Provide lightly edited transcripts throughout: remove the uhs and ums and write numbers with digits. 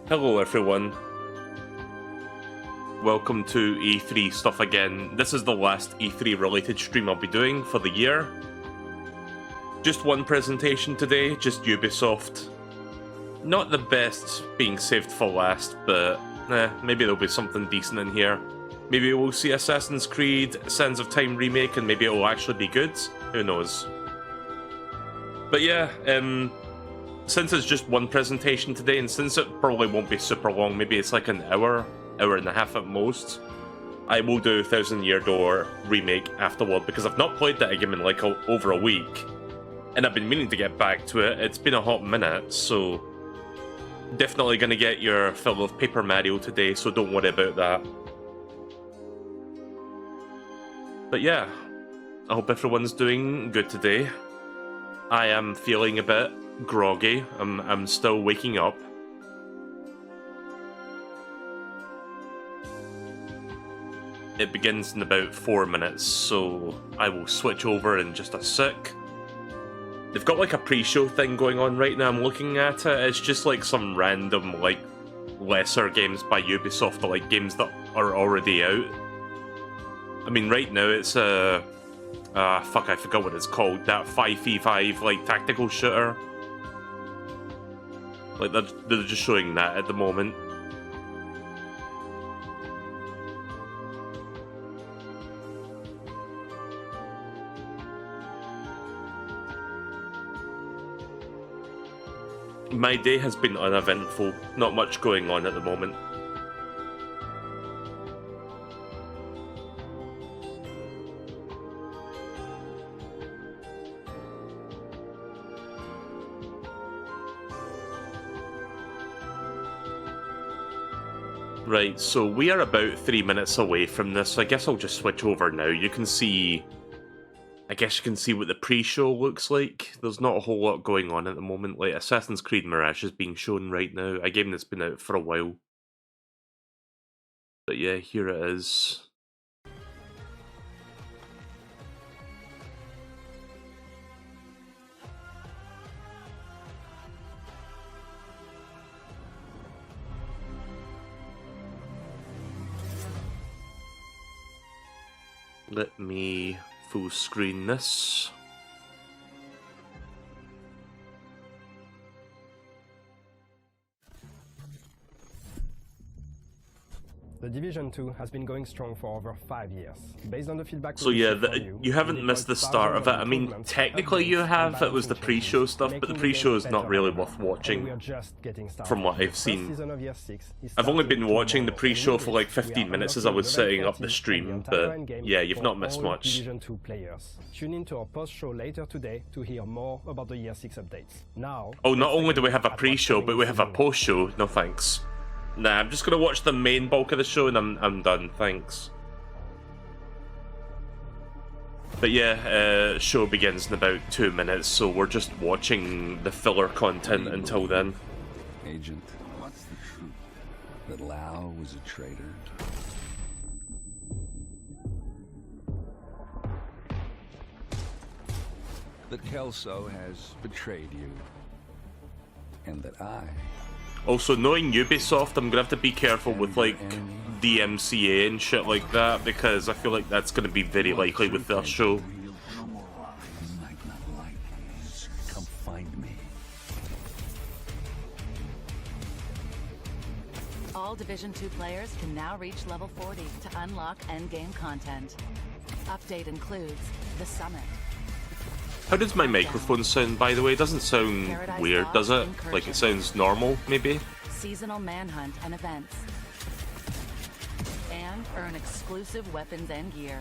Hello everyone. Welcome to E3 stuff again. This is the last E3 related stream I'll be doing for the year. Just one presentation today, just Ubisoft. Not the best being saved for last, but maybe there'll be something decent in here. Maybe we'll see Assassin's Creed Sands of Time remake and maybe it'll actually be good. Who knows? But yeah, since it's just one presentation today, and since it probably won't be super long, maybe it's like an hour and a half at most, I will do Thousand Year Door remake afterward, because I've not played that game in like over a week, and I've been meaning to get back to it. It's been a hot minute, so definitely gonna get your fill of Paper Mario today, so don't worry about that. But yeah, I hope everyone's doing good today. I am feeling a bit groggy. I'm still waking up. It begins in about 4 minutes, so I will switch over in just a sec. They've got like a pre-show thing going on right now. I'm looking at it. It's just like some random like lesser games by Ubisoft, but like games that are already out. I mean, right now it's a fuck, I forgot what it's called. That 5v5 like tactical shooter. Like they're just showing that at the moment. My day has been uneventful. Not much going on at the moment. Right, so we are about 3 minutes away from this, so I guess I'll just switch over now. You can see... I guess you can see what the pre-show looks like. There's not a whole lot going on at the moment. Like, Assassin's Creed Mirage is being shown right now, a game that's been out for a while. But yeah, here it is. Let me full screen this. The Division 2 has been going strong for over 5 years. Based on the feedback so yeah, you haven't missed the start of it. I mean, technically you have. It was the pre-show stuff, but the pre-show is not really worth watching from what I've seen. I've only been watching the pre-show for like 15 minutes as I was setting up the stream, but yeah, you've not missed much. Division 2 players. Tune in to our post-show later today to hear more about the Year 6 updates. Now, oh, not only do we have a pre-show, but we have a post-show. No thanks. Nah, I'm just gonna watch the main bulk of the show and I'm done, thanks. But yeah, show begins in about 2 minutes, so we're just watching the filler content until then. Agent, what's the truth? That Lau was a traitor? That Kelso has betrayed you? And that I... Also, knowing Ubisoft, I'm gonna have to be careful with, like, DMCA and shit like that, because I feel like that's gonna be very likely with their show. You might not like these. Come find me. All Division 2 players can now reach level 40 to unlock endgame content. Update includes the summit. How does my microphone sound, by the way? It doesn't sound weird, does it? Like, it sounds normal, maybe? Seasonal manhunt and events. And earn exclusive weapons and gear.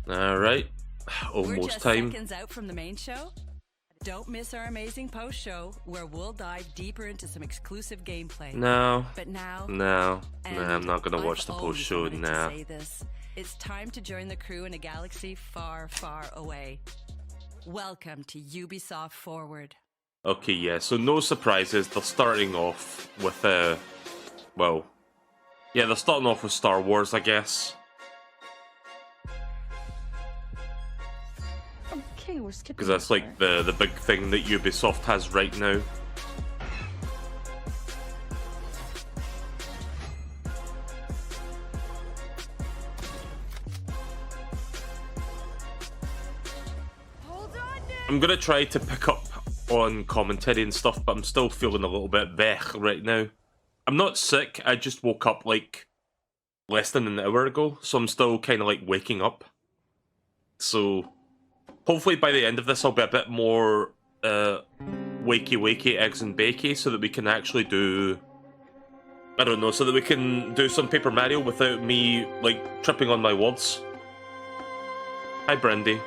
Alright. Almost We're just time. seconds out from the main show. Don't miss our amazing post show where we'll dive deeper into some exclusive gameplay. No. But now, No. Nah, I'm not gonna watch the I've post show always wanted to now. say this. It's time to join the crew in a galaxy far, far away. Welcome to Ubisoft Forward. Okay, yeah, so no surprises. They're starting off with, well, yeah, they're starting off with Star Wars, I guess. Okay, we're skipping. Because that's like the big thing that Ubisoft has right now. I'm gonna try to pick up on commentary and stuff, but I'm still feeling a little bit blech right now. I'm not sick, I just woke up like less than an hour ago, so I'm still kind of like waking up. So hopefully by the end of this I'll be a bit more wakey, eggs and bakey, so that we can actually do, I don't know, so that we can do some Paper Mario without me like tripping on my words. Hi Brandy.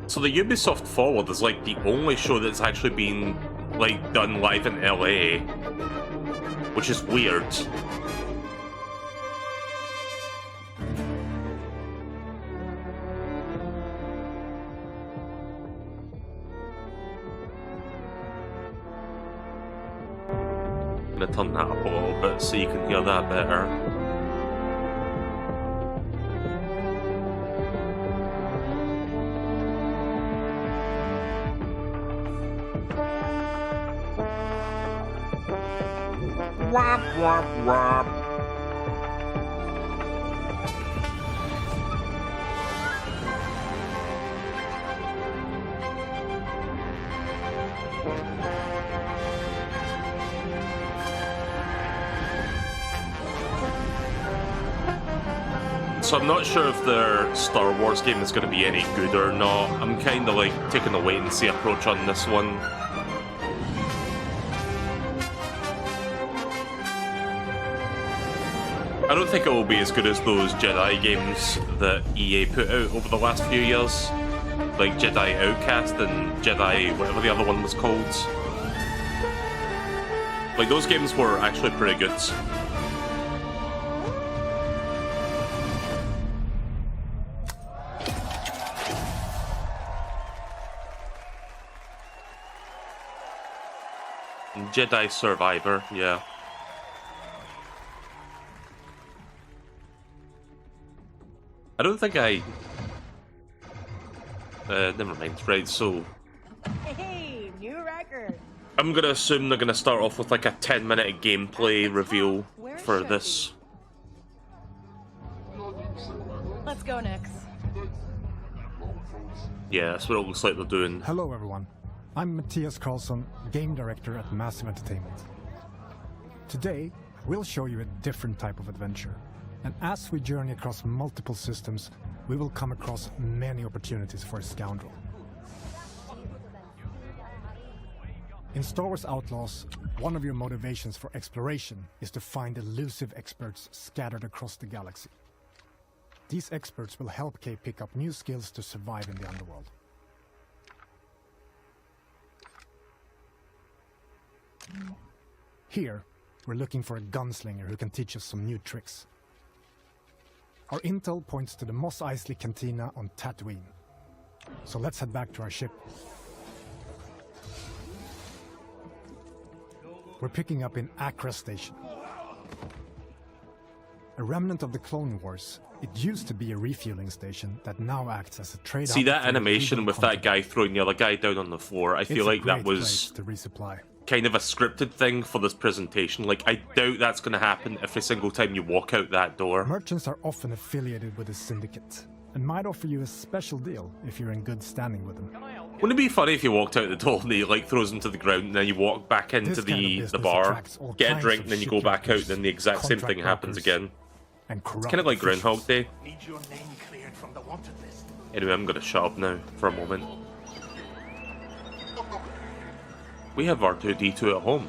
So the Ubisoft Forward is like the only show that's actually been like done live in LA, which is weird. I'm gonna turn that up a little bit so you can hear that better. Wap, wap, wap. So I'm not sure if their Star Wars game is going to be any good or not. I'm kind of like taking a wait and see approach on this one. I don't think it will be as good as those Jedi games that EA put out over the last few years. Like Jedi Outcast and Jedi whatever the other one was called. Like those games were actually pretty good. Jedi Survivor, yeah. I don't think I... never mind. Right, so... Hey, new record. I'm gonna assume they're gonna start off with like a 10-minute gameplay reveal for this. Let's go, Nix. Yeah, that's what it looks like they're doing. Hello everyone, I'm Matthias Karlsson, Game Director at Massive Entertainment. Today, we'll show you a different type of adventure. And as we journey across multiple systems, we will come across many opportunities for a scoundrel. In Star Wars Outlaws, one of your motivations for exploration is to find elusive experts scattered across the galaxy. These experts will help Kay pick up new skills to survive in the underworld. Here, we're looking for a gunslinger who can teach us some new tricks. Our intel points to the Mos Eisley Cantina on Tatooine. So let's head back to our ship. We're picking up in Accra Station. A remnant of the Clone Wars, it used to be a refueling station that now acts as a trade. See that animation with that guy throwing the other guy down on the floor? I feel like that was to resupply. Kind of a scripted thing for this presentation. Like, I doubt that's going to happen every single time you walk out that door. Merchants are often affiliated with a syndicate and might offer you a special deal if you're in good standing with them. Wouldn't it be funny if you walked out the door and he like throws him to the ground and then you walk back into the bar, get a drink, and then you go back out and then the exact same thing happens again. It's kind of like Groundhog Day. Anyway, I'm going to shut up now for a moment. We have R2-D2 at home.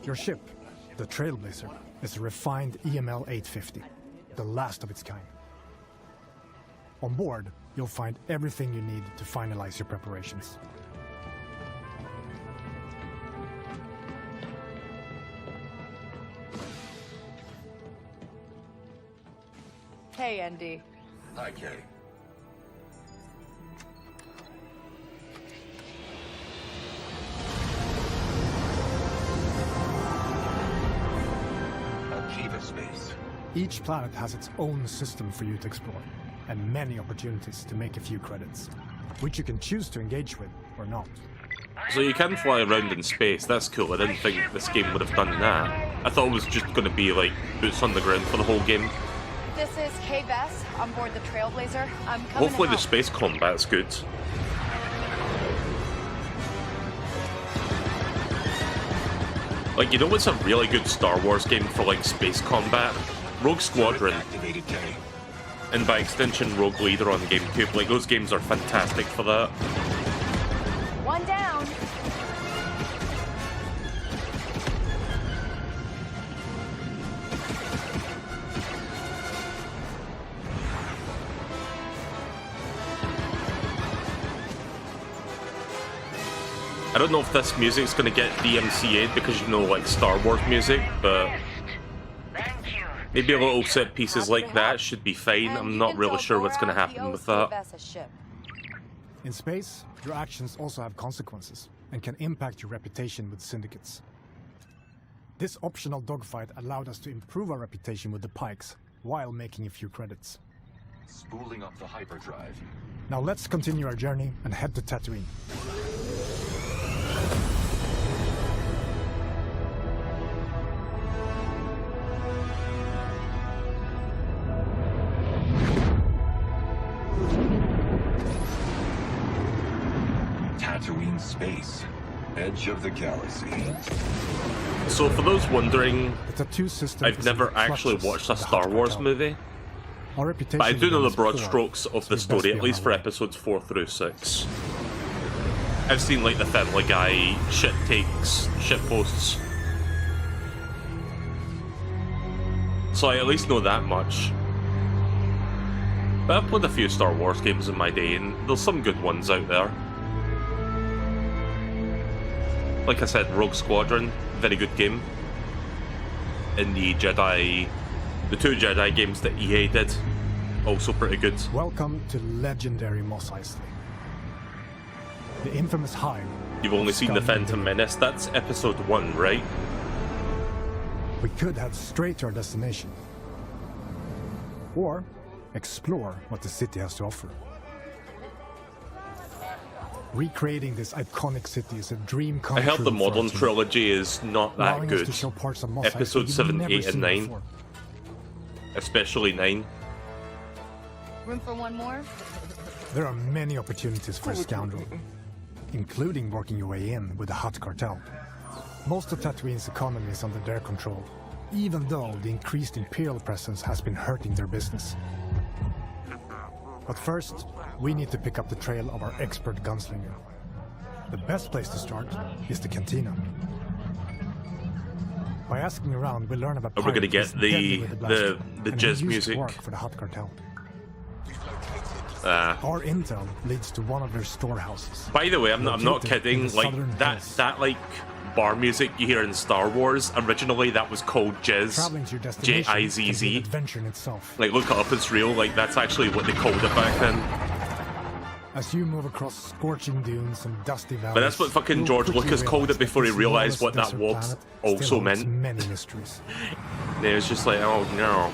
Your ship, the Trailblazer, is a refined EML 850, the last of its kind. On board, you'll find everything you need to finalize your preparations. Hey, Andy. Hi, Kay. Akiva space. Each planet has its own system for you to explore, and many opportunities to make a few credits, which you can choose to engage with or not. So you can fly around in space, that's cool. I didn't think this game would have done that. I thought it was just going to be like boots on the ground for the whole game. This is Kay Vess on board the Trailblazer. I'm coming Hopefully to the help. space combat's good. Like, you know what's a really good Star Wars game for like space combat? Rogue Squadron. Activated, Kay. And by extension Rogue Leader on GameCube. Like, those games are fantastic for that. One down. I don't know if this music's gonna get DMCA'd because you know, like Star Wars music, but maybe a little set pieces like that should be fine. I'm not really sure what's gonna happen with that. In space, your actions also have consequences and can impact your reputation with syndicates. This optional dogfight allowed us to improve our reputation with the Pikes while making a few credits. Spooling up the hyperdrive. Now let's continue our journey and head to Tatooine. Tatooine space. Edge of the galaxy. So for those wondering, The tattoo system I've is never in the actually clutches watched a of the Star Hutt Wars cartel. movie, Our reputation but I do know the remains broad poor, strokes of so the we best story, be at on least our for way. episodes 4 through 6. I've seen like the Family Guy shit takes, shit posts. So I at least know that much. But I've played a few Star Wars games in my day, and there's some good ones out there. Like I said, Rogue Squadron, very good game. And the two Jedi games that EA did, also pretty good. Welcome to legendary Mos Eisley. The infamous hive. You've only seen The Phantom Menace, that's episode 1, right? We could head straight to our destination. Or explore what the city has to offer. Recreating this iconic city is a dream come I heard true the for modern our team, trilogy is not that allowing us good. to show parts of Mos Eisley Episode you've 7, never 8, and seen 9. before. Especially 9. Room for one more? There are many opportunities for a scoundrel, including working your way in with the Hutt cartel. Most of Tatooine's economy is under their control, even though the increased Imperial presence has been hurting their business. But first, we need to pick up the trail of our expert gunslinger. The best place to start is the cantina. By asking around, we learn about Are we gonna pirates get who's deadly with blaster, the and jizz who used to music? work for the Hutt cartel. Ah. Our intel leads to one of their storehouses. By the way, I'm not Located in kidding. the Like southern that hills. like bar music you hear in Star Wars. Originally, that was called jizz. Traveling to your destination can be an Jizz. adventure in itself. Like, look it up. It's real. Like, that's actually what they called it back then. As you move across scorching dunes and dusty valleys, But that's what fucking you'll George quickly Lucas called it realize that before he this realized what lawless that desert was planet also still holds meant. many mysteries. And it was just like, oh no.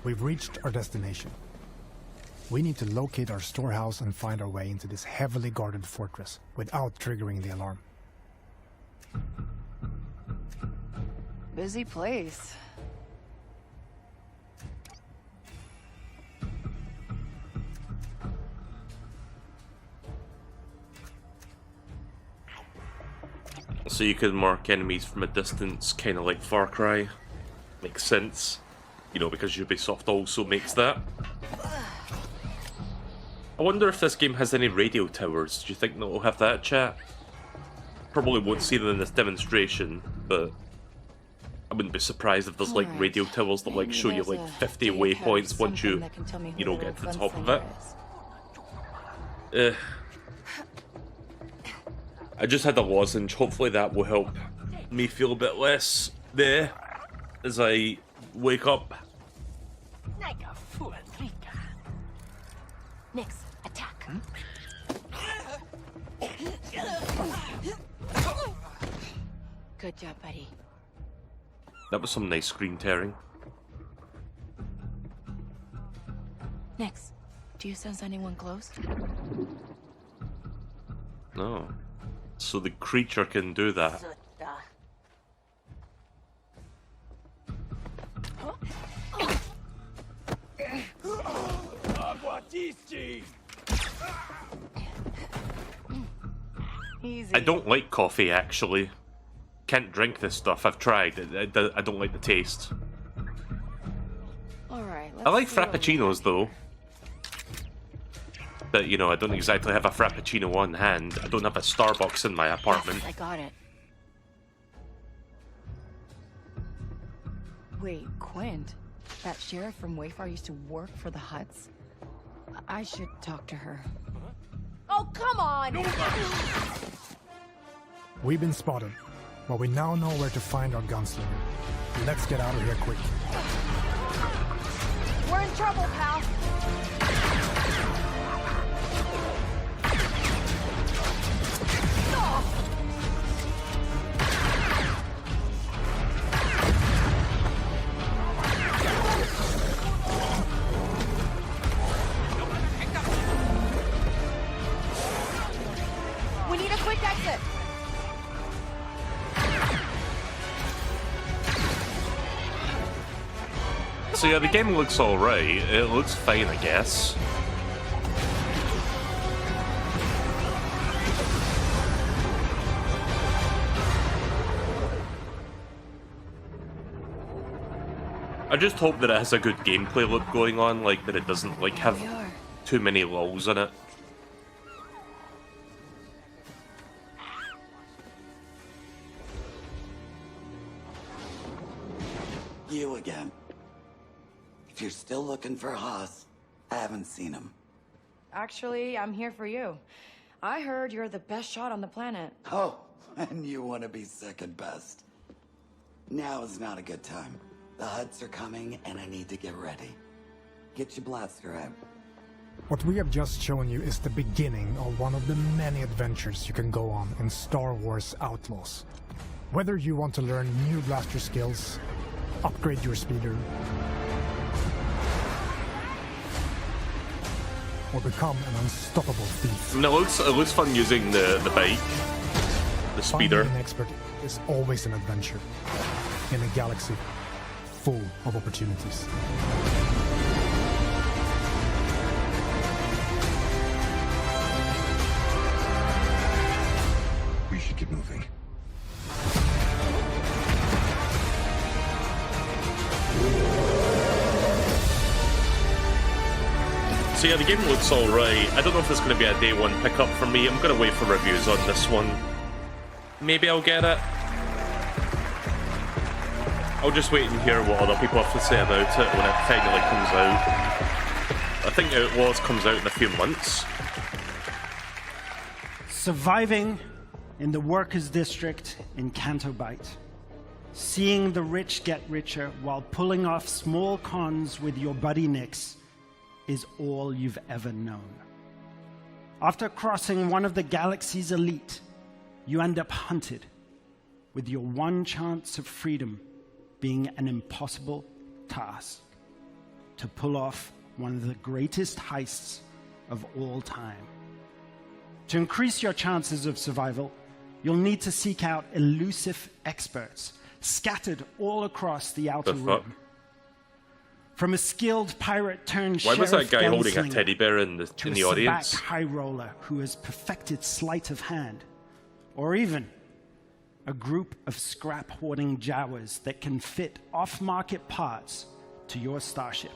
We've reached our destination. We need to locate our storehouse and find our way into this heavily guarded fortress without triggering the alarm. Busy place. So you can mark enemies from a distance, kind of like Far Cry. Makes sense. You know, because Ubisoft also makes that. I wonder if this game has any radio towers. Do you think that we'll have that, chat? Probably won't see them in this demonstration, but I wouldn't be surprised if there's like radio towers that like show you like 50 waypoints once you know, get to the top of it. I just had a lozenge. Hopefully that will help me feel a bit less there as I wake up. Nix, attack. Good job, buddy. That was some nice screen tearing. Nix, do you sense anyone close? No. So the creature can do that. Easy. I don't like coffee, actually. Can't drink this stuff. I've tried. I don't like the taste. All right. I like frappuccinos, though. But, you know, I don't exactly have a frappuccino on hand. I don't have a Starbucks in my apartment. Yes, I got it. Wait, Quint? That sheriff from Wayfar used to work for the Huts? I should talk to her. Oh, come on! We've been spotted, but we now know where to find our gunslinger. Let's get out of here quick. We're in trouble, pal. We need a quick exit. So yeah, the game looks alright. It looks fine, I guess. I just hope that it has a good gameplay loop going on, like that it doesn't like have too many lulls in it. You again. If you're still looking for Haas, I haven't seen him. Actually, I'm here for you. I heard you're the best shot on the planet. Oh, and you want to be second best. Now is not a good time. The Huts are coming, and I need to get ready. Get your blaster out. What we have just shown you is the beginning of one of the many adventures you can go on in Star Wars Outlaws. Whether you want to learn new blaster skills, upgrade your speeder, or become an unstoppable thief. And it looks fun using the bike, the speeder. Finding an expert is always an adventure in a galaxy full of opportunities. We should get moving. So yeah, the game looks alright. I don't know if it's going to be a day one pickup for me. I'm going to wait for reviews on this one. Maybe I'll get it. I'll just wait and hear what other people have to say about it when it finally comes out. I think Outlaws comes out in a few months. Surviving in the workers' district in Canto Bight. Seeing the rich get richer while pulling off small cons with your buddy Nix is all you've ever known. After crossing one of the galaxy's elite, you end up hunted, with your one chance of freedom being an impossible task: to pull off one of the greatest heists of all time. To increase your chances of survival, you'll need to seek out elusive experts scattered all across the outer rim. From a skilled pirate turned Why was that guy holding a gunslinger teddy bear in the to a audience? sabacc high roller who has perfected sleight of hand, or even a group of scrap hoarding Jawas that can fit off-market parts to your starship.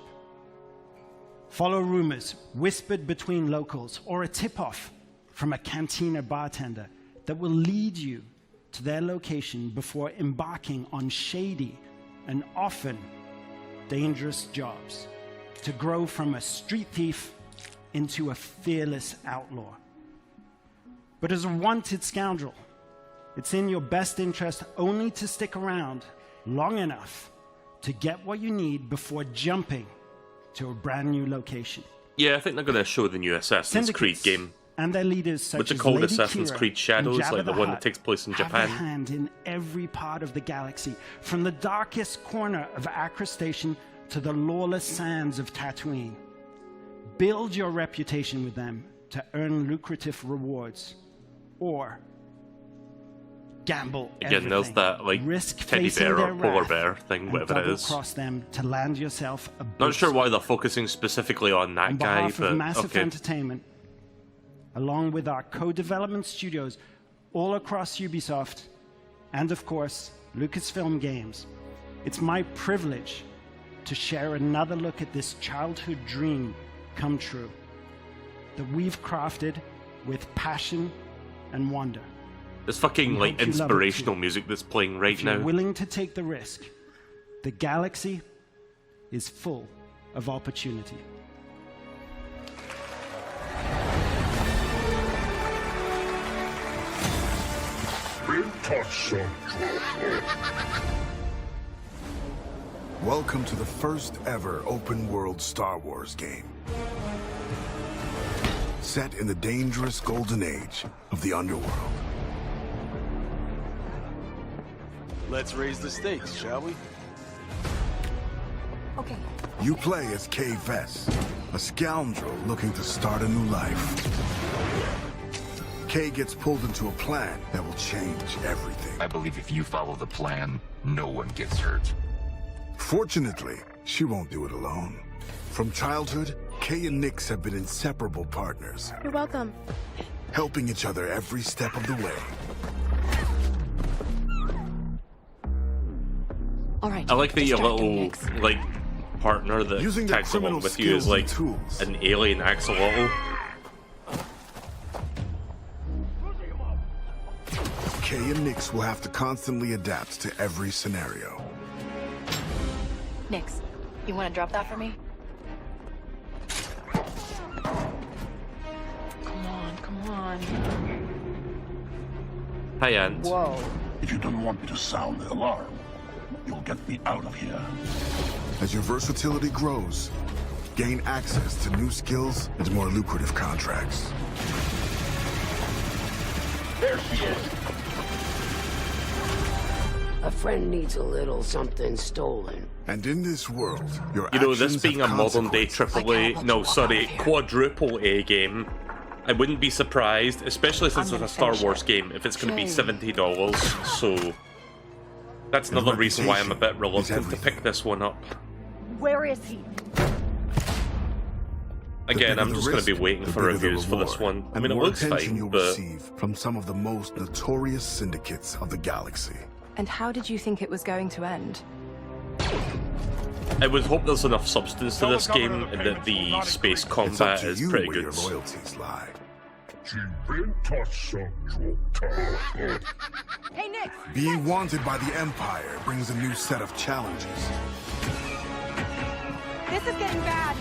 Follow rumors whispered between locals, or a tip-off from a cantina bartender that will lead you to their location before embarking on shady and often dangerous jobs to grow from a street thief into a fearless outlaw. But as a wanted scoundrel, it's in your best interest only to stick around long enough to get what you need before jumping to a brand new location. Yeah, I think they're going to show the new Assassin's Creed game. And their leaders such What's it as called? Lady Assassin's Kira Creed Shadows, and Jabba like the the one Hutt, that takes place in have Japan. their hand in every part of the galaxy, from the darkest corner of Acre Station to the lawless sands of Tatooine. Build your reputation with them to earn lucrative rewards, or gamble Again, everything. there's that like Risk teddy facing bear their or polar wrath bear thing, and whatever it is. double-cross them to land yourself a Not big sure why they're focusing specifically on that on guy, behalf but of Massive okay. Entertainment, along with our co-development studios all across Ubisoft, and of course, Lucasfilm Games, it's my privilege to share another look at this childhood dream come true that we've crafted with passion and wonder. This fucking We like hope you love it inspirational too. music that's playing right If you're now. willing to take the risk, the galaxy is full of opportunity. Welcome to the first ever open world Star Wars game. Set in the dangerous golden age of the underworld. Let's raise the stakes, shall we? Okay. You play as Kay Vess, a scoundrel looking to start a new life. Kay gets pulled into a plan that will change everything. I believe if you follow the plan, no one gets hurt. Fortunately, she won't do it alone. From childhood, Kay and Nix have been inseparable partners, You're welcome. helping each other every step of the way. All right. I like that your distract him, little Nix. like partner that Using their tags along criminal with you is skills like and tools. an alien axolotl. Kay and Nix will have to constantly adapt to every scenario. Nix, you want to drop that for me? Come on. Hi, Ant. Whoa. If you don't want me to sound the alarm, you'll get me out of here. As your versatility grows, gain access to new skills and more lucrative contracts. There she is. A friend needs a little something stolen. And in this world, your You know, this actions being a have modern day consequences. AAA, no, sorry, quadruple A game, I wouldn't be surprised, especially since it's a Star Wars game, if it's going to be $70. So that's And another reason why I'm a bit reputation reluctant is to pick this one up. Where is he? Again, The I'm bigger just the going to be risk, waiting the for bigger the reviews for this reward, one. I and mean, it the more looks attention fine, you'll but receive from some of the most notorious syndicates of the galaxy. And how did you think it was going to end? I would hope there's enough substance to this game and that the space It's up combat to is you pretty where good. your loyalties lie. Hey, Nix! Being wanted by the Empire brings a new set of challenges. This is getting bad.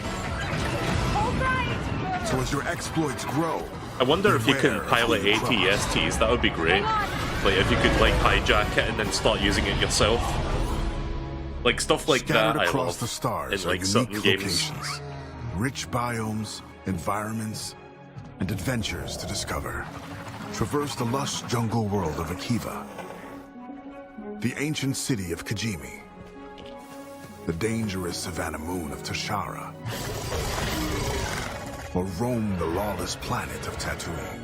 Hold tight! So as your exploits grow, I wonder if you can beware of pilot who you cross. ATSTs, that would be great. Like, if you could, like, hijack it and then start using it yourself. Like, stuff like Scattered that I across love the stars in, like, are certain unique games. locations, rich biomes, environments, and adventures to discover. Traverse the lush jungle world of Akiva, the ancient city of Kijimi, the dangerous savannah moon of Tashara, or roam the lawless planet of Tatooine.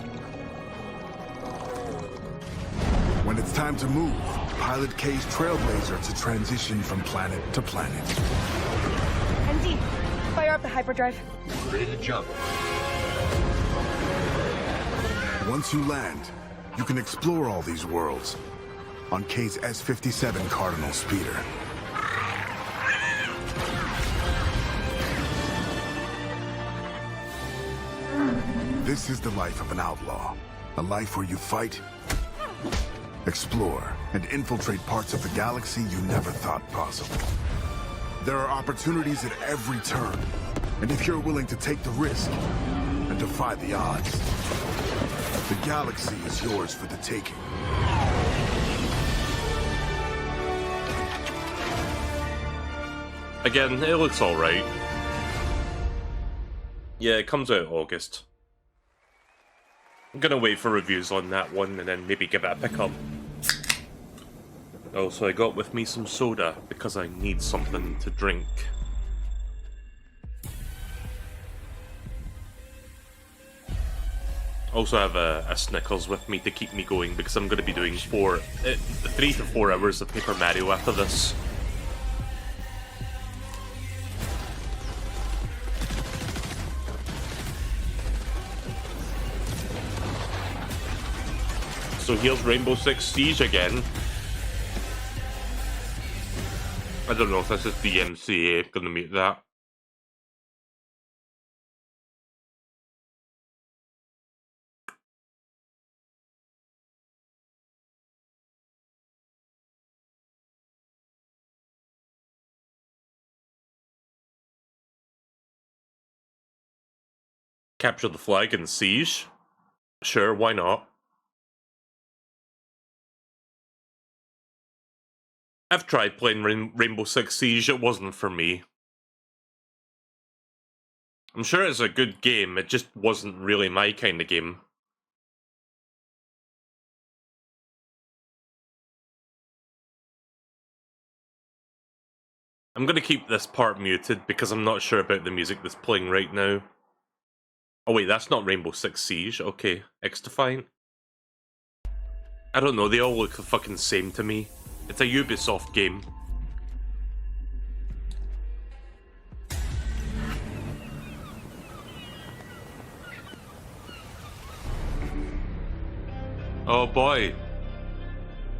When it's time to move, pilot Kay's Trailblazer to transition from planet to planet. MD, fire up the hyperdrive. Ready to jump. Once you land, you can explore all these worlds on Kay's S-57 Cardinal speeder. This is the life of an outlaw. A life where you fight, Explore and infiltrate parts of the galaxy you never thought possible. There are opportunities at every turn, and if you're willing to take the risk and defy the odds, the galaxy is yours for the taking. Again, it looks alright. Yeah, it comes out August. I'm gonna wait for reviews on that one and then maybe give it a pick up. Also, I got with me some soda because I need something to drink. Also have a Snickers with me to keep me going because I'm going to be doing 3 to 4 hours of Paper Mario after this. So here's Rainbow Six Siege again. I don't know if this is DMCA, I'm gonna mute that. Capture the flag in Siege? Sure, why not? I've tried playing Rainbow Six Siege, it wasn't for me. I'm sure it's a good game, it just wasn't really my kind of game. I'm gonna keep this part muted because I'm not sure about the music that's playing right now. Oh wait, that's not Rainbow Six Siege, okay. X-Defiant. I don't know, they all look the fucking same to me. It's a Ubisoft game. Oh boy.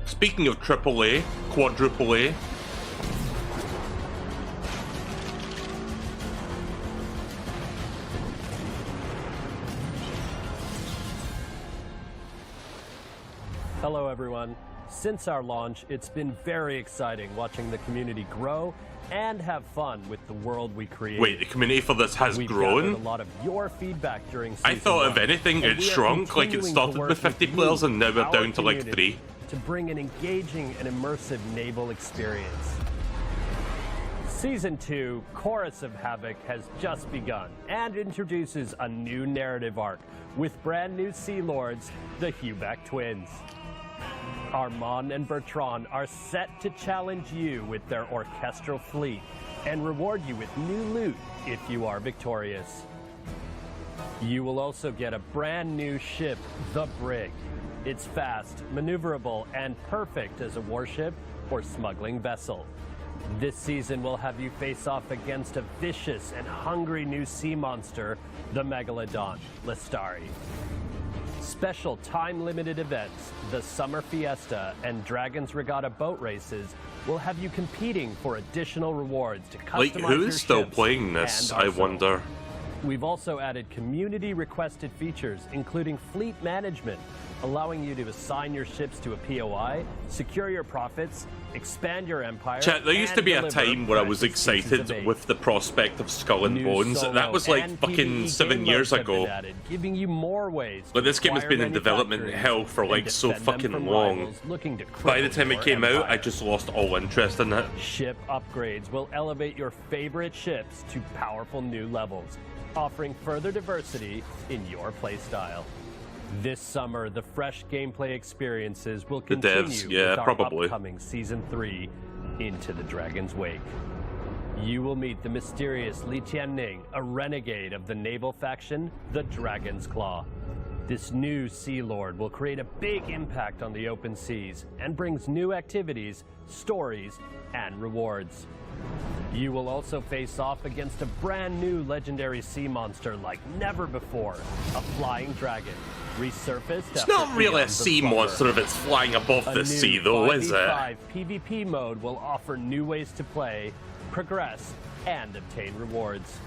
Speaking of AAA, quadruple A. Hello everyone. Since our launch, it's been very exciting watching the community grow and have fun with the world we create. Wait, the community for this has grown? A lot of your feedback during I thought if anything it shrunk, like it started with 50 players and now we're down to like 3. To bring an engaging and immersive naval experience. Season 2, Chorus of Havoc, has just begun and introduces a new narrative arc with brand new Sea Lords, the Huback twins. Armand and Bertrand are set to challenge you with their orchestral fleet and reward you with new loot if you are victorious. You will also get a brand new ship, the Brig. It's fast, maneuverable, and perfect as a warship or smuggling vessel. This season will have you face off against a vicious and hungry new sea monster, the Megalodon, Lestari. Special time-limited events, the Summer Fiesta and Dragon's Regatta boat races will have you competing for additional rewards to customize like, your who's still ships playing this, and I arsenal. wonder? We've also added community-requested features, including fleet management, allowing you to assign your ships to a POI, secure your profits, expand your empire. Chat, there used to be a time where I was excited with the prospect of Skull and Bones. That was like fucking 7 years ago. Added, giving you more ways but this game has been in development hell for like so fucking long. By the time it came out, I just lost all interest in it. Ship upgrades will elevate your favorite ships to powerful new levels, offering further diversity in your playstyle. This summer, the fresh gameplay experiences will continue with our upcoming Season 3, Into the Dragon's Wake. You will meet the mysterious Li Tianning, a renegade of the naval faction, the Dragon's Claw. This new Sea Lord will create a big impact on the open seas and brings new activities, stories, and rewards. You will also face off against a brand new legendary sea monster like never before, a flying dragon, resurfaced. It's not really a sea monster if it's flying above the sea though, is it? A new 5v5 PvP mode will offer new ways to play, progress, and obtain rewards.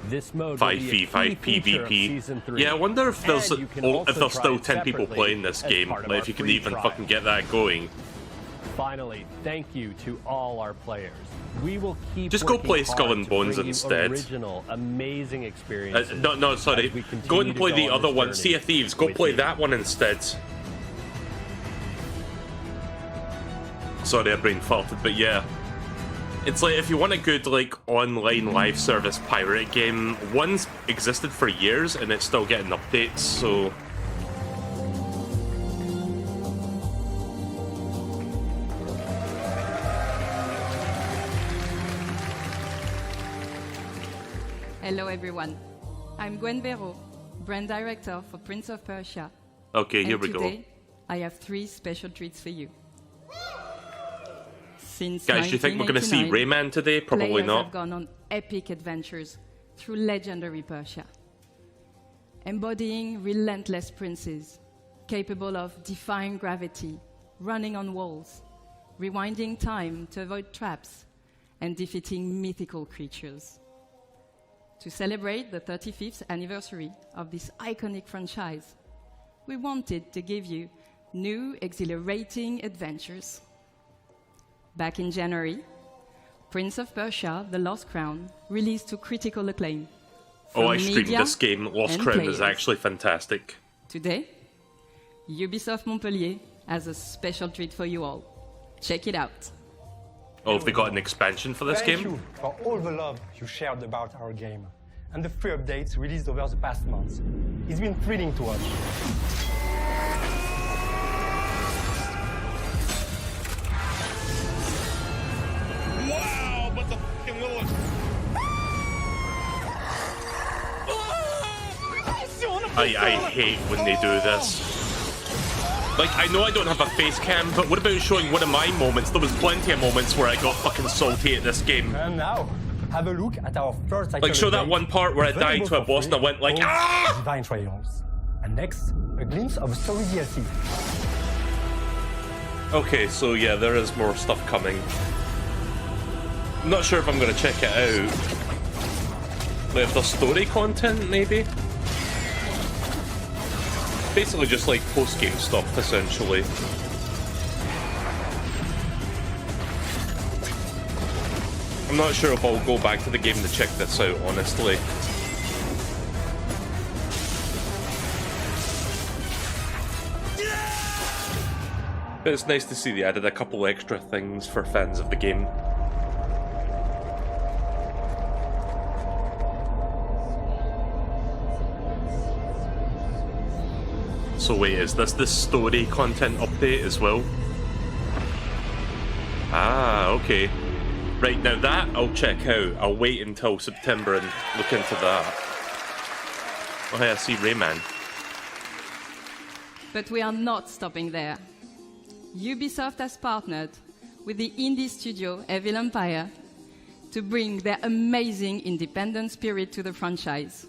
This mode will be a 5v5 key feature of PvP. Season 3. Yeah, I wonder if there's And you can also if there's try still it 10 people separately playing this as game. part of Like, our if you can free even trial. fucking get that going. Finally, thank you to all our players. We will keep Just go working play hard Skull and to Bones bring you instead. Original, amazing experiences. No, sorry. as we continue Go and to play go the on other this one, journey Sea of Thieves. Go with play you. that one instead. Sorry, I brain farted, but yeah. It's like, if you want a good, like, online live service pirate game, one's existed for years and it's still getting updates, so... Hello everyone, I'm Gwen Vero, brand director for Prince of Persia. Okay, here we go. Today, I have 3 special treats for you. Since Guys, do you think we're going to see 1989, Rayman today? Probably players not. have gone on epic adventures through legendary Persia, embodying relentless princes, capable of defying gravity, running on walls, rewinding time to avoid traps, and defeating mythical creatures. To celebrate the 35th anniversary of this iconic franchise, we wanted to give you new, exhilarating adventures. Back in January, Prince of Persia: The Lost Crown released to critical acclaim. Oh, from I streamed media this game. Lost and Crown players. is actually fantastic. Today, Ubisoft Montpellier has a special treat for you all. Check it out. Oh, have they got an expansion for this Thank game? you for all the love you shared about our game and the free updates released over the past months. It's been thrilling to watch. Wow, but the fucking Lord. I hate when they do this. Like, I know I don't have a face cam, but what about showing one of my moments? There was plenty of moments where I got fucking salty at this game. And now, have a look at our first Like, show that one part where I died to a boss and I went like, ah! Divine Trials. And next, a glimpse of Story DLC. Okay, so yeah, there is more stuff coming. I'm not sure if I'm gonna check it out. Like, if there's story content, maybe? Basically just like post-game stuff, essentially. I'm not sure if I'll go back to the game to check this out, honestly. But it's nice to see they added a couple extra things for fans of the game. So wait, is this the story content update as well? Ah, okay. Right, now that I'll check out. I'll wait until September and look into that. Oh hey, I see Rayman. But we are not stopping there. Ubisoft has partnered with the indie studio Evil Empire to bring their amazing independent spirit to the franchise.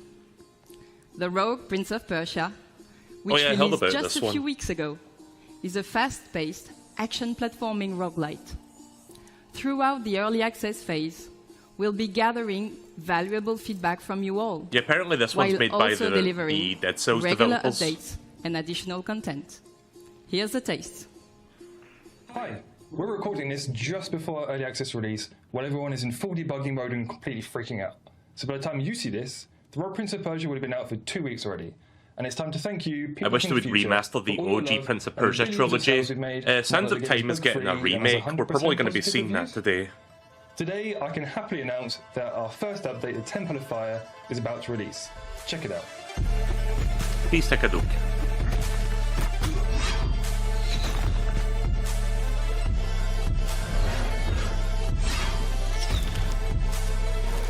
The Rogue Prince of Persia, which released just a few weeks ago, is a fast-paced action platforming roguelite. Throughout the early access phase, we'll be gathering valuable feedback from you all. Yeah, apparently this one's made by the Dead Cells regular developers. updates and additional content. Here's a taste. Hi, we're recording this just before our early access release, while everyone is in full debugging mode and completely freaking out. So by the time you see this, the Rogue Prince of Persia would have been out for 2 weeks already. And it's time to thank you. I wish they would remaster the OG Prince of Persia trilogy. Sands of Time is getting a remake. We're probably going to be seeing that today. Today, I can happily announce that our first update, the Temple of Fire, is about to release. Check it out. Please take a look.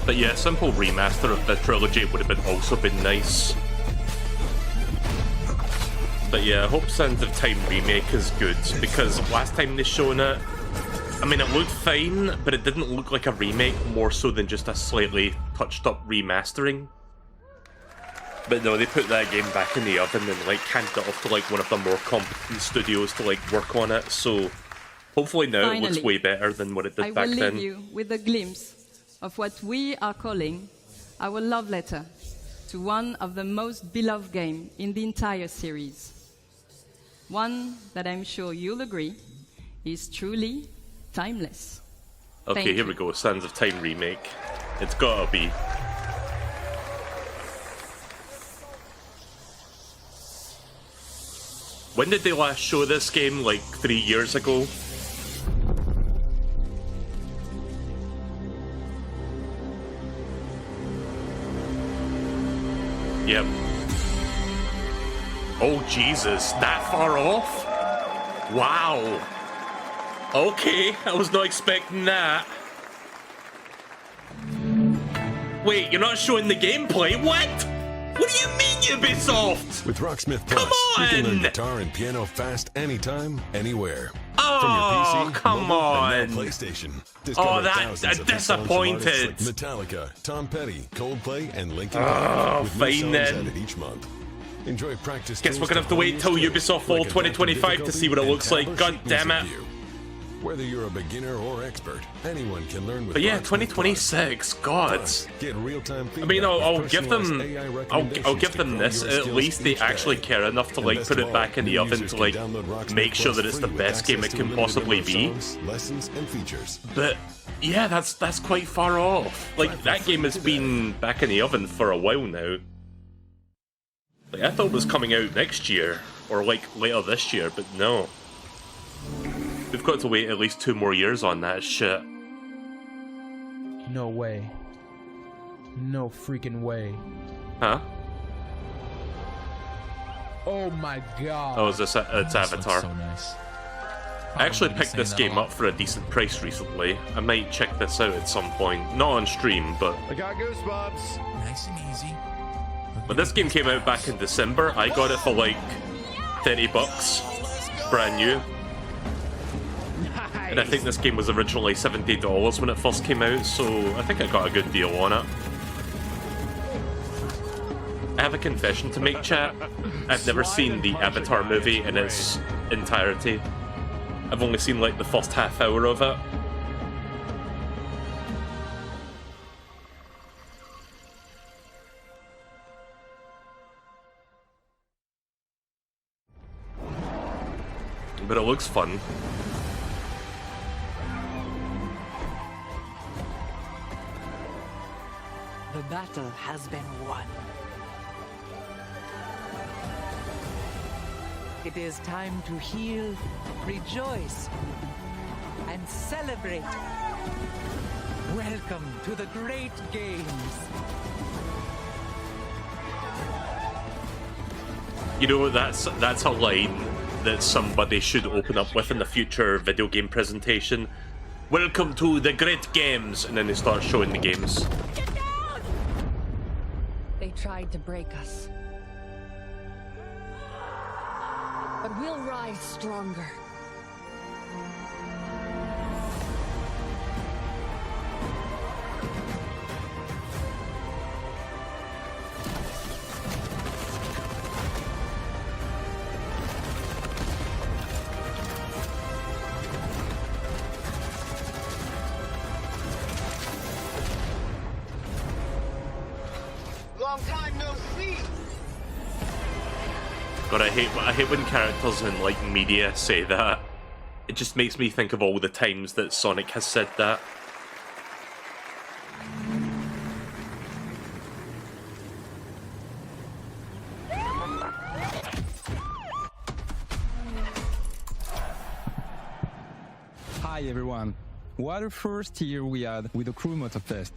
But yeah, a simple remaster of the trilogy would have also been nice. But yeah, I hope Sands of Time remake is good, because last time they shown it, I mean, it looked fine, but it didn't look like a remake, more so than just a slightly touched up remastering. But no, they put that game back in the oven and like handed it off to like one of the more competent studios to like work on it, so hopefully now it looks Finally, way better than what it did I back will then. leave you with a glimpse of what we are calling our love letter to one of the most beloved games in the entire series. One that I'm sure you'll agree is truly timeless. Okay, here we go. Sands of Time remake. It's gotta be. When did they last show this game? Like 3 years ago? Yep. Oh Jesus, that far off? Wow. Okay, I was not expecting that. Wait, you're not showing the gameplay? What? What do you mean, Ubisoft? With Rocksmith Plus, come on! you can learn guitar and piano fast anytime, anywhere. Oh, from your PC, come mobile, on! And now PlayStation. Discover Oh, thousands that's of hit songs from disappointed. artists like Metallica, Tom Petty, Coldplay, and Linkin Oh, Park. With new fine songs then. added each month. Enjoy practice. Guess we're gonna have to wait till Ubisoft Fall 2025 to see what it looks like. God damn it! Whether you're a beginner or expert, anyone can learn with But yeah, Rocksmith 2026. God. Plus, get real-time I mean, I'll give them. AI I'll recommendations give to them grow this. your At skills least they each day. actually care enough to And like best put of it all, back in the new oven users to can like download Rocksmith make sure Plus that it's the free with best game it access to can limited possibly number be. songs, lessons, and features. But yeah, that's quite far off. Like that game has been back in the oven for a while now. Like I thought it was coming out next year or like later this year, but no. We've got to wait at least 2 more years on that shit. No way. No freaking way. Huh? Oh my god. Oh, is this it's Avatar? So nice. I actually picked this game up for a decent price recently. I might check this out at some point. Not on stream, but... I got goosebumps. Nice and easy. When this game came out back in December, I got it for like 30 bucks. Brand new. And I think this game was originally $70 when it first came out, so I think I got a good deal on it. I have a confession to make, chat. I've never seen the Avatar movie in its entirety. I've only seen like the first half hour of it. But it looks fun. The battle has been won. It is time to heal, rejoice, and celebrate. Welcome to the great games. You know, that's a line that somebody should open up with in the future video game presentation. Welcome to the great games, and then they start showing the games. They tried to break us. But we'll rise stronger. Long time no see. God, I hate when characters in like media say that. It just makes me think of all the times that Sonic has said that. Hi everyone. What a first year we had with the Crew Motorfest.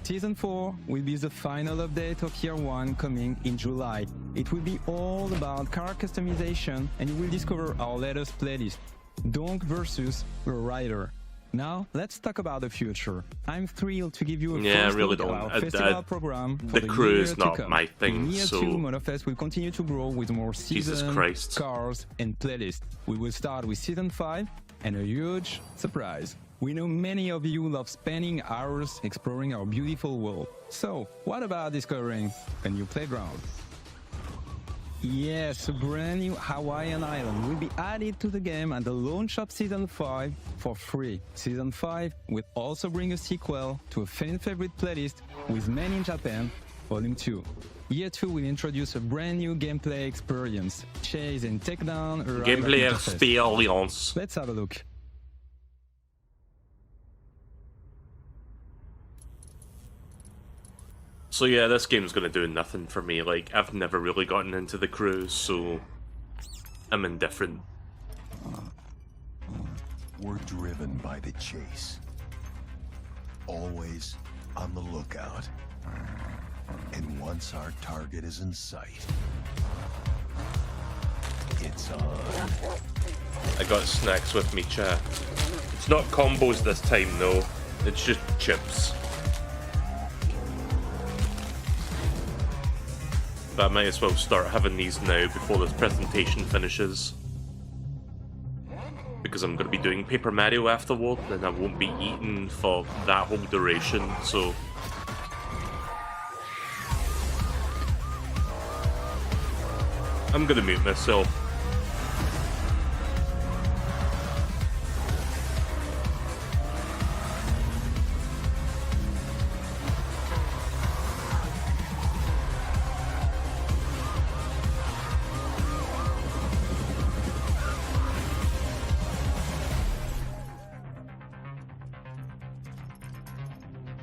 Season 4 will be the final update of Year 1 coming in July. It will be all about car customization and you will discover our latest playlist, Donk versus the Rider. Now, let's talk about the future. I'm thrilled to give you a first really look at don't. our festival program for the crew year is to not come. my thing, In Year so... 2, Motorfest will continue to grow with more seasons, Christ. cars, and playlists. We will start with Season 5 and a huge surprise. We know many of you love spending hours exploring our beautiful world. So, what about discovering a new playground? Yes, a brand new Hawaiian island will be added to the game at the launch of Season 5 for free. Season 5 will also bring a sequel to a fan favorite playlist with Men in Japan, Volume 2. Year 2 will introduce a brand new gameplay experience, chase and take down a gameplay experience. Let's have a look. So yeah, this game's gonna do nothing for me. Like, I've never really gotten into the cruise, so I'm indifferent. We're driven by the chase. Always on the lookout. And once our target is in sight, it's on. I got snacks with me, chat. It's not combos this time, though. It's just chips. But I might as well start having these now before this presentation finishes. Because I'm going to be doing Paper Mario afterward, and I won't be eating for that whole duration, so... I'm going to mute myself.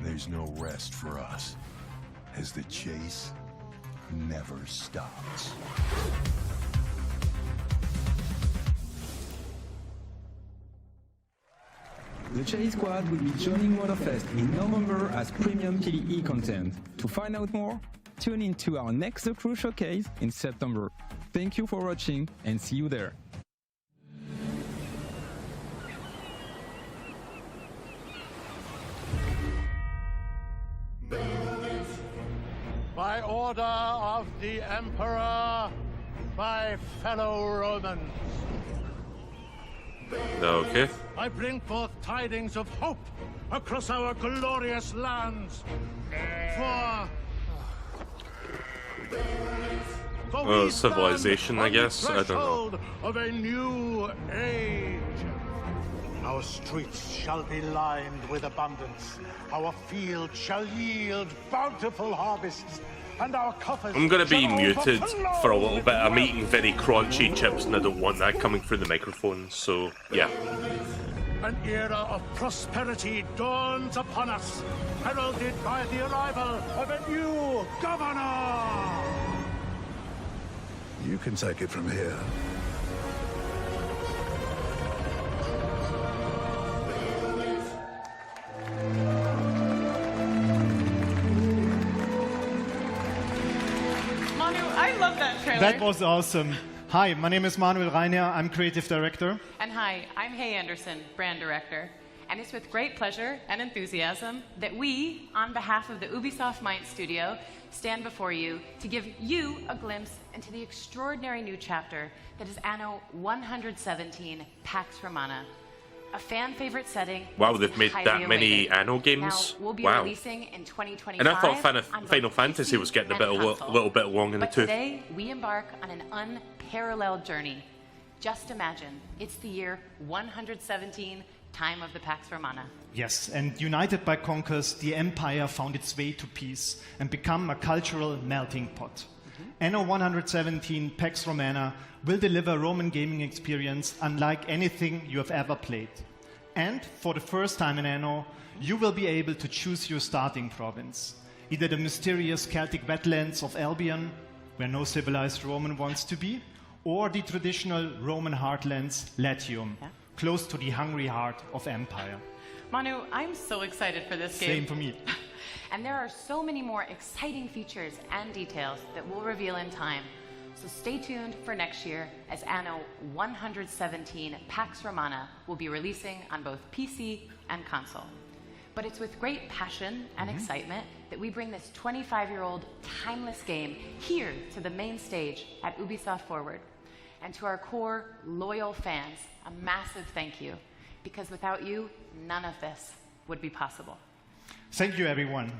There's no rest for us, as the chase never stops. The Chase Squad will be joining Motorfest in November as premium PvE content. To find out more, tune in to our next The Crew showcase in September. Thank you for watching and see you there. By order of the Emperor, my fellow Romans. Okay. I bring forth tidings of hope across our glorious lands. For civilization, I guess. I don't know. Of a new age. Our streets shall be lined with abundance. Our fields shall yield bountiful harvests. And our coffers I'm gonna be shall muted overflow for a little with bit. I'm eating very crunchy chips and I don't want that coming through the microphone, so yeah. An era of prosperity dawns upon us, heralded by the arrival of a new governor! You can take it from here. Manu, I love that trailer. That was awesome. Hi, my name is Manuel Reiner. I'm creative director. And hi, I'm Hay Anderson, brand director. And it's with great pleasure and enthusiasm that we, on behalf of the Ubisoft Mind Studio, stand before you to give you a glimpse into the extraordinary new chapter that is Anno 117 Pax Romana, a fan favorite setting. Wow, they've made that many Anno games. Now, we'll be wow. releasing in 2025. And I thought Final Fantasy was getting a little bit long in the tooth. Today, we embark on an unparalleled journey. Just imagine, it's the year 117, time of the Pax Romana. Yes, and united by conquers, the Empire found its way to peace and become a cultural melting pot. Anno 117 Pax Romana will deliver Roman gaming experience unlike anything you have ever played. And for the first time in Anno, you will be able to choose your starting province. Either the mysterious Celtic wetlands of Albion, where no civilized Roman wants to be, or the traditional Roman heartlands, Latium, close to the hungry heart of Empire. Manu, I'm so excited for this game. Same for me. And there are so many more exciting features and details that we'll reveal in time. So stay tuned for next year as Anno 117 Pax Romana will be releasing on both PC and console. But it's with great passion and excitement that we bring this 25-year-old timeless game here to the main stage at Ubisoft Forward. And to our core, loyal fans, a massive thank you, because without you, none of this would be possible. Thank you, everyone.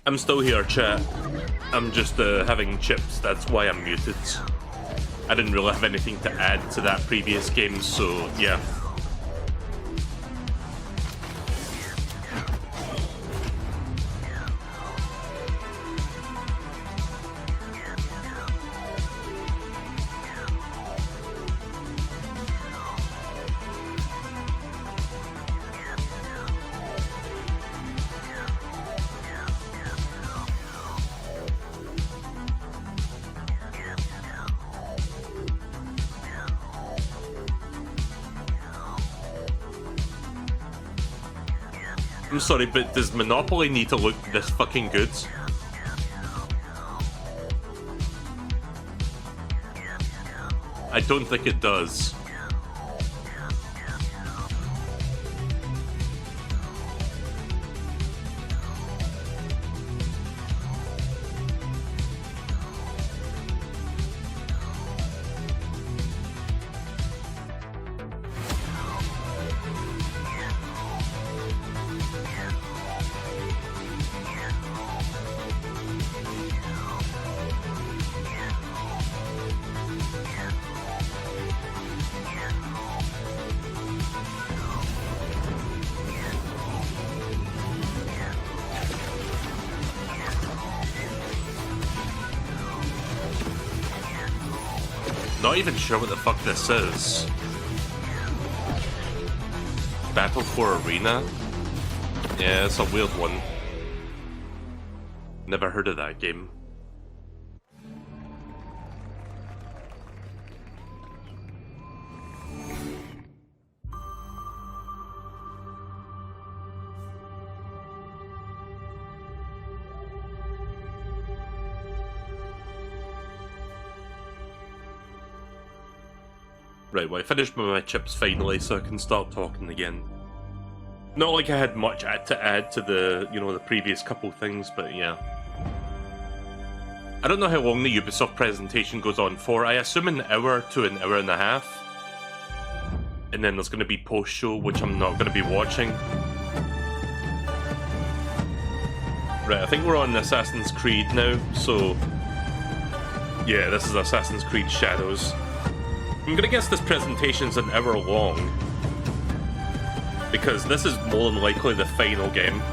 I'm still here, chat. I'm just having chips, that's why I'm muted. I didn't really have anything to add to that previous game, so yeah. I'm sorry, but does Monopoly need to look this fucking good? I don't think it does. Not even sure what the fuck this is. Battle for Arena? Yeah, it's a weird one. Never heard of that game. Right, well I finished with my chips finally, so I can start talking again. Not like I had much to add to the, you know, the previous couple things, but yeah. I don't know how long the Ubisoft presentation goes on for. I assume an hour to an hour and a half. And then there's going to be post-show, which I'm not going to be watching. Right, I think we're on Assassin's Creed now, so... yeah, this is Assassin's Creed Shadows. I'm gonna guess this presentation's an hour long, because this is more than likely the final game.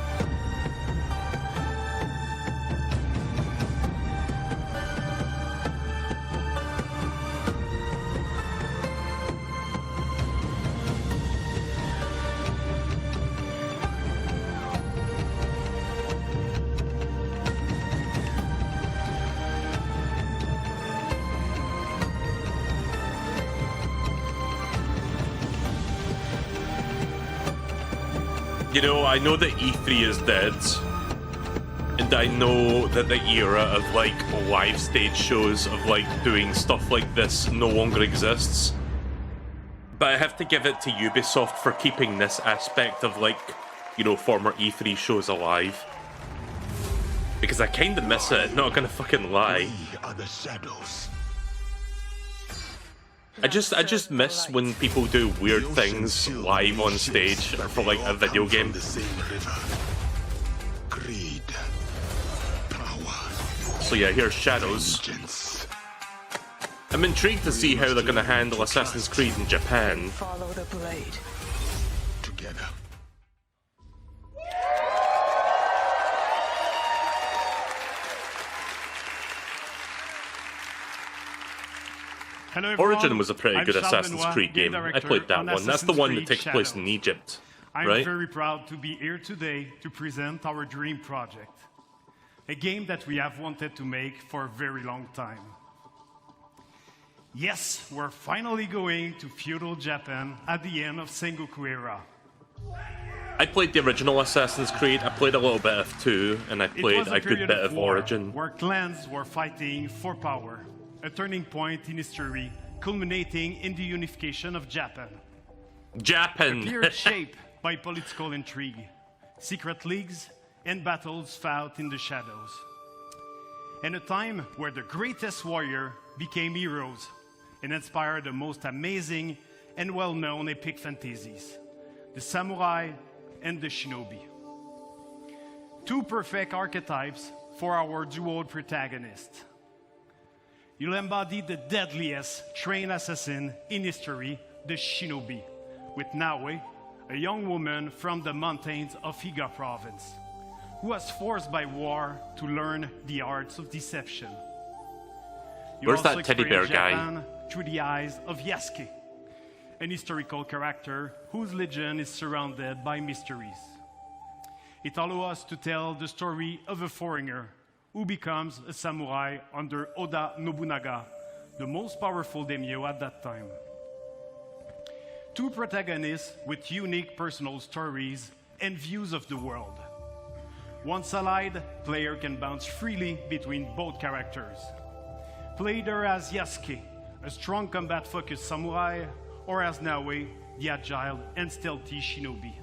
You know, I know that E3 is dead, and I know that the era of, like, live stage shows of, like, doing stuff like this no longer exists. But I have to give it to Ubisoft for keeping this aspect of, like, you know, former E3 shows alive. Because I kinda miss it, not gonna fucking lie. Are the shadows. I just miss when people do weird things live on stage for like a video game. Greed, power. So yeah, here's Shadows. I'm intrigued to see how they're gonna handle Assassin's Creed in Japan. Follow the blade. Together. Hello everyone. Origin was a pretty good Assassin's Creed game. I played that one. That's the one that takes place in Egypt, I'm right? very proud to be here today to present our dream project. A game that we have wanted to make for a very long time. Yes, we're finally going to feudal Japan at the end of Sengoku era. I played the original Assassin's Creed, I played a little bit of 2, and I played a good bit of Origin. Where clans were fighting for power. A turning point in history, culminating in the unification of Japan. Japan! A period shaped by political intrigue, secret leagues, and battles fought in the shadows. And a time where the greatest warrior became heroes and inspired the most amazing and well-known epic fantasies, the samurai and the shinobi. Two perfect archetypes for our duo protagonist. You'll embody the deadliest trained assassin in history, the Shinobi, with Naue, a young woman from the mountains of Higa province, who was forced by war to learn the arts of deception. You Where's also that teddy bear experience guy? Japan through the eyes of Yasuke, an historical character whose legend is surrounded by mysteries. It allows us to tell the story of a foreigner who becomes a samurai under Oda Nobunaga, the most powerful daimyo at that time. Two protagonists with unique personal stories and views of the world. Once allied, player can bounce freely between both characters. Play either as Yasuke, a strong combat-focused samurai, or as Naue, the agile and stealthy shinobi.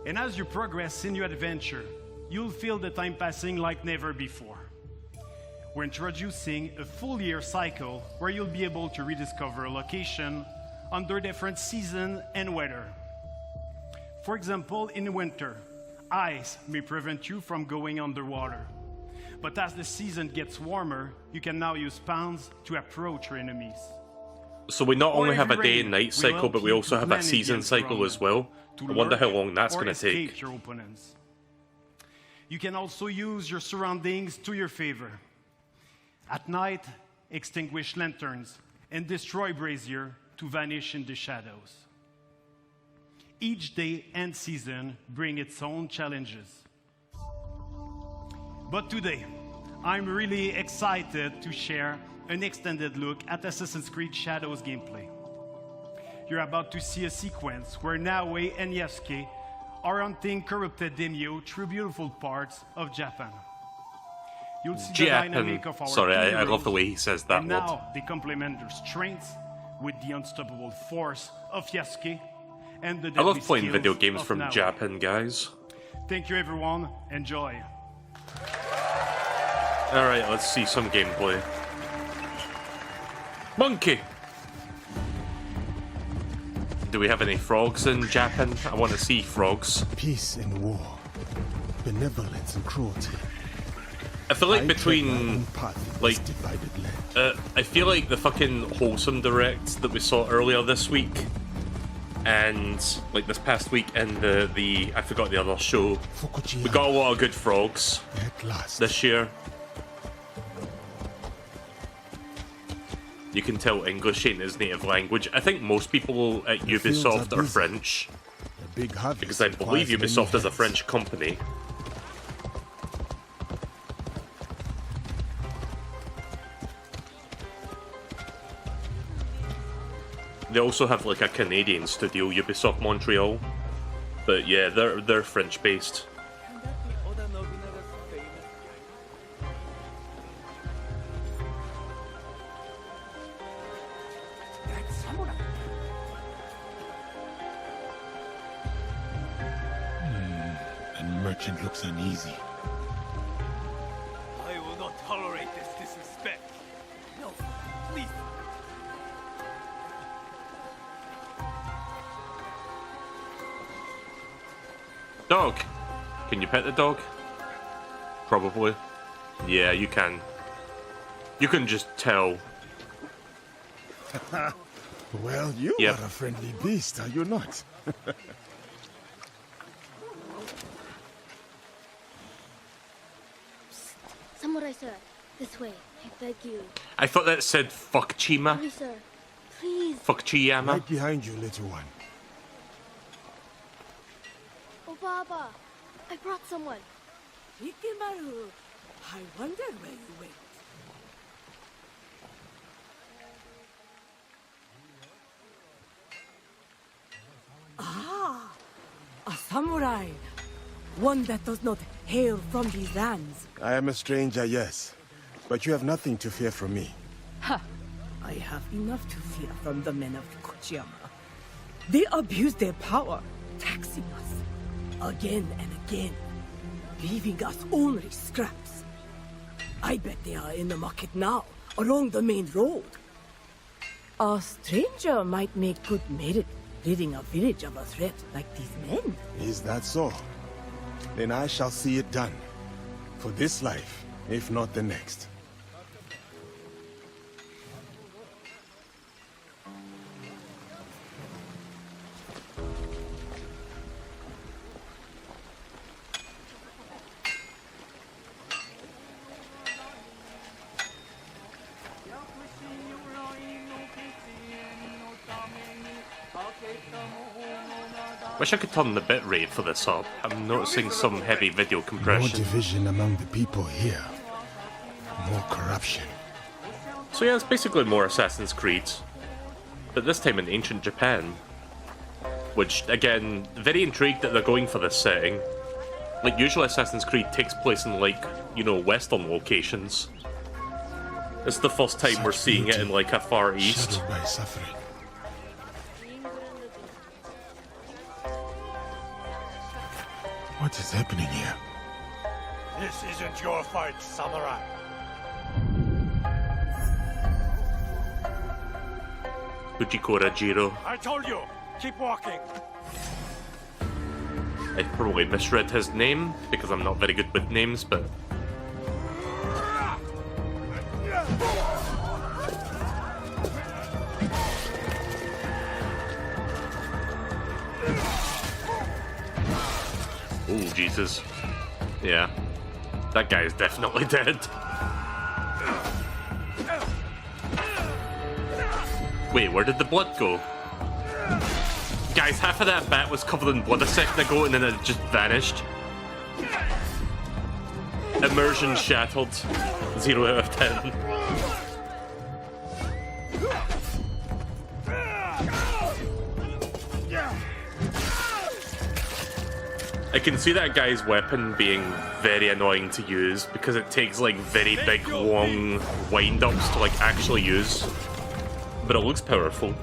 And as you progress in your adventure, you'll feel the time passing like never before. We're introducing a full year cycle where you'll be able to rediscover a location under different season and weather. For example, in winter, ice may prevent you from going underwater. But as the season gets warmer, you can now use pawns to approach your enemies. So we not only have a day and night will cycle, but we help also you have a plan season against cycle wrong, as well. to I wonder how lurk long that's or going to escape take. your opponents. You can also use your surroundings to your favor. At night, extinguish lanterns and destroy brazier to vanish in the shadows. Each day and season bring its own challenges. But today, I'm really excited to share an extended look at Assassin's Creed Shadows gameplay. You're about to see a sequence where Naue and Yasuke are hunting corrupted daimyo through beautiful parts of Japan. You'll see the dynamic of our Sorry, two I love heroes, the way he says that and word. now they complement their strengths with the unstoppable force of Yasuke and the I love deadly playing video skills games of from Naue. Japan, guys. Thank you, everyone. Enjoy. Alright, let's see some gameplay. Monkey! Do we have any frogs in Japan? I want to see frogs. Peace and war. Benevolence and cruelty. I feel like I between, tread my own path in like, this divided land. I feel like the fucking Wholesome Direct that we saw earlier this week, and, like, this past week, and the I forgot the other show. We got a lot of good frogs this year. You can tell English ain't his native language. I think most people at Ubisoft are French, because I believe Ubisoft is a French company. They also have like a Canadian studio, Ubisoft Montreal, but yeah, they're French based. And merchant looks uneasy. I will not tolerate this disrespect. No, please. Dog! Can you pet the dog? Probably. Yeah, you can. You can just tell. Well, you are a friendly beast, are you not? Samurai sir, this way. I beg you. I thought that said fuck Chima. Hurry, sir. Please. Fuck Chiyama. Right behind you, little one. Oh, Baba. I brought someone. Hikimaru, I wonder where you went. Ah, a samurai. One that does not hail from these lands. I am a stranger, yes. But you have nothing to fear from me. Ha! I have enough to fear from the men of Kochiyama. They abuse their power, taxing us again and again, leaving us only scraps. I bet they are in the market now, along the main road. A stranger might make good merit, leading a village of a threat like these men. Is that so? then I shall see it done. For this life, if not the next. Wish I could turn the bitrate for this up. I'm noticing some heavy video More compression. division among the people here. More corruption. So yeah, it's basically more Assassin's Creed, but this time in ancient Japan. Which, again, very intrigued that they're going for this setting. Like, usually Assassin's Creed takes place in, like, you know, Western locations. It's the first time we're seeing it in, like, a Far East. Shadowed by suffering. What is happening here? This isn't your fight, samurai. Fujikura Jiro. I told you, keep walking. I probably misread his name, because I'm not very good with names, but... Oh, Jesus. Yeah. That guy is definitely dead. Wait, where did the blood go? Guys, half of that bat was covered in blood a second ago and then it just vanished. Immersion shattered. 0 out of 10. I can see that guy's weapon being very annoying to use because it takes like very big long wind-ups to like actually use. But it looks powerful.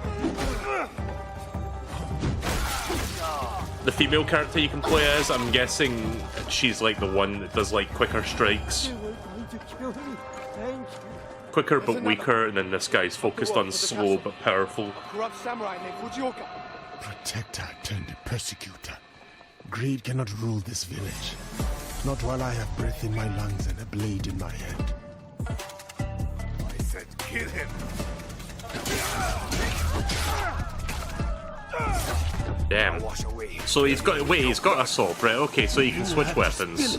The female character you can play as, I'm guessing she's like the one that does like quicker strikes. Quicker but weaker, and then this guy's focused on slow but powerful. Corrupt samurai named Fujioka. Protector turned persecutor. Greed cannot rule this village. Not while I have breath in my lungs and a blade in my hand. I said kill him. Damn. So he's got he's got assault, right? Okay, so he can switch weapons.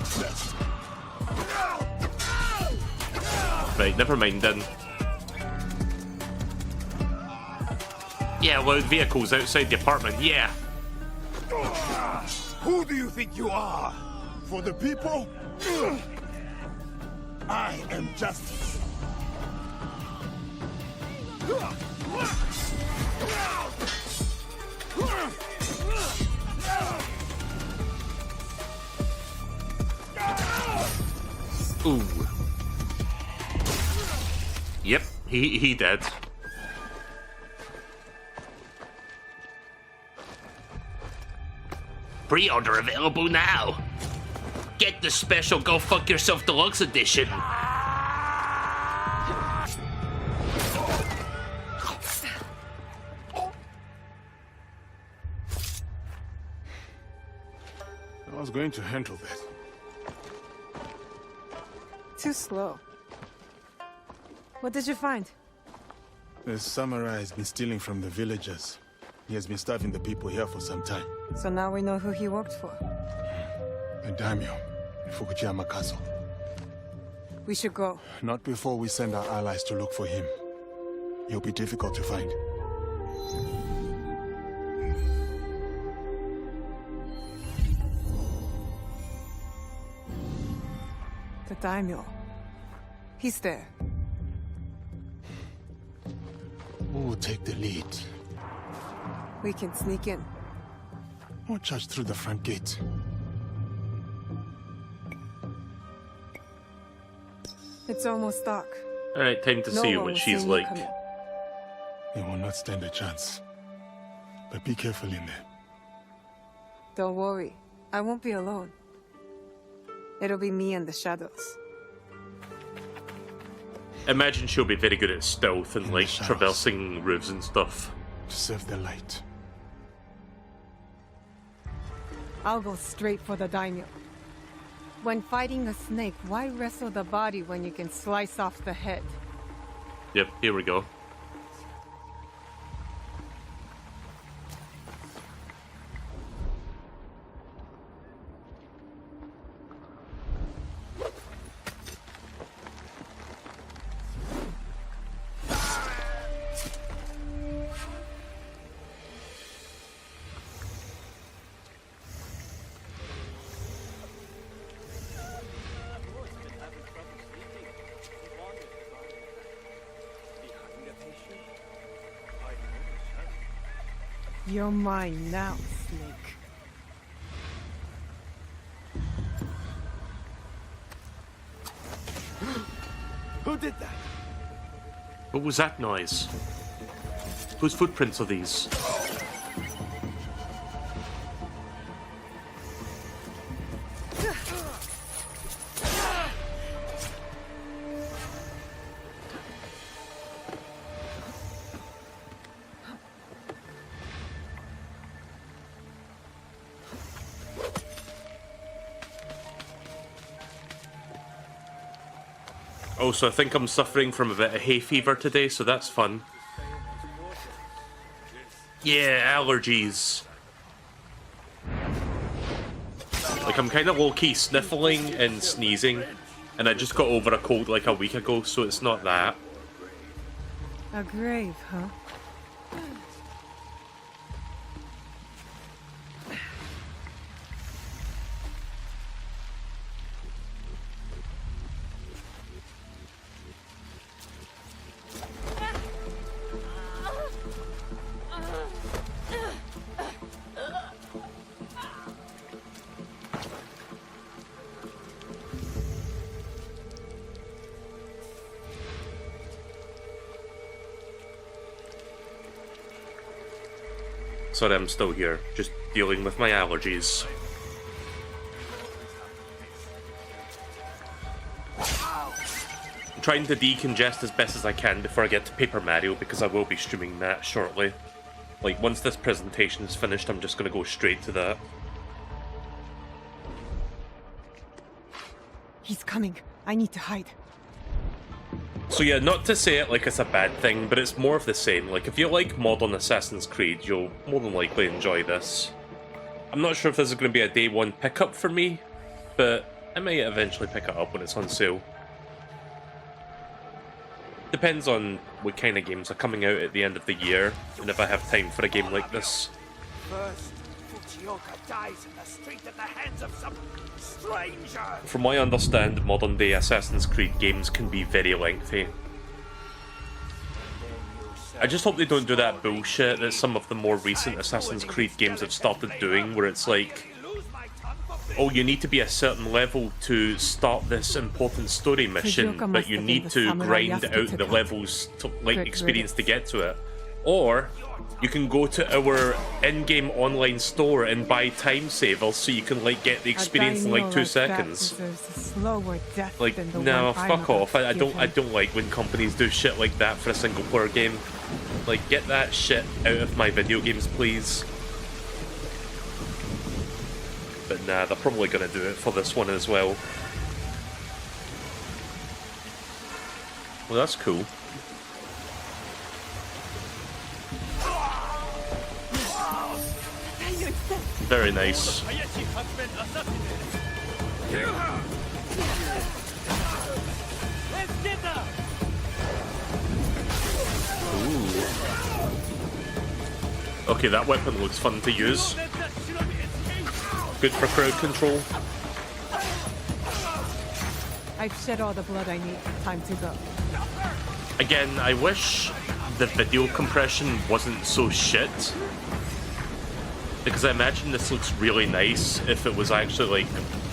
Right, never mind then. Yeah, loud vehicles outside the apartment, yeah. Who do you think you are? For the people? I am justice. Ooh. Yep, he did. Pre-order available now. Get the special Go Fuck Yourself Deluxe Edition. I was going to handle that. Too slow. What did you find? The samurai has been stealing from the villagers. He has been starving the people here for some time. So now we know who he worked for. The daimyo in Fukuyama Castle. We should go. Not before we send our allies to look for him. He'll be difficult to find. The daimyo. He's there. Who will take the lead? We can sneak in. Or charge through the front gate. It's almost dark. Alright, time to see what she's like. They will not stand a chance. But be careful in there. Don't worry. I won't be alone. It'll be me and the shadows. Imagine she'll be very good at stealth and like traversing roofs and stuff. To serve the light. I'll go straight for the daimyo. When fighting a snake, why wrestle the body when you can slice off the head? Yep, here we go. You're mine now, Snake. Who did that? What was that noise? Whose footprints are these? Also, I think I'm suffering from a bit of hay fever today, so that's fun. Yeah, allergies. Like, I'm kind of low-key sniffling and sneezing, and I just got over a cold like a week ago, so it's not that. A grave, huh? Sorry, I'm still here, just dealing with my allergies. I'm trying to decongest as best as I can before I get to Paper Mario, because I will be streaming that shortly. Like, once this presentation is finished, I'm just gonna go straight to that. He's coming. I need to hide. So yeah, not to say it like it's a bad thing, but it's more of the same. Like, if you like modern Assassin's Creed, you'll more than likely enjoy this. I'm not sure if this is going to be a day one pickup for me, but I may eventually pick it up when it's on sale. Depends on what kind of games are coming out at the end of the year, and if I have time for a game like this. First, Fujioka dies in the street at the hands of some stranger. From what I understand, modern day Assassin's Creed games can be very lengthy. I just hope they don't do that bullshit that some of the more recent Assassin's Creed games have started doing, where it's like, oh, you need to be a certain level to start this important story mission, but you need to grind out the levels to like experience to get to it. Or you can go to our in-game online store and buy time savers so you can like get the experience in like 2 seconds. Like, no, fuck off. I don't like when companies do shit like that for a single player game. Like, get that shit out of my video games, please. But nah, they're probably gonna do it for this one as well. Well, that's cool. Very nice. Ooh. Okay, that weapon looks fun to use. Good for crowd control. I've shed all the blood I need. Time to go. Again, I wish the video compression wasn't so shit. Because I imagine this looks really nice if it was actually, like,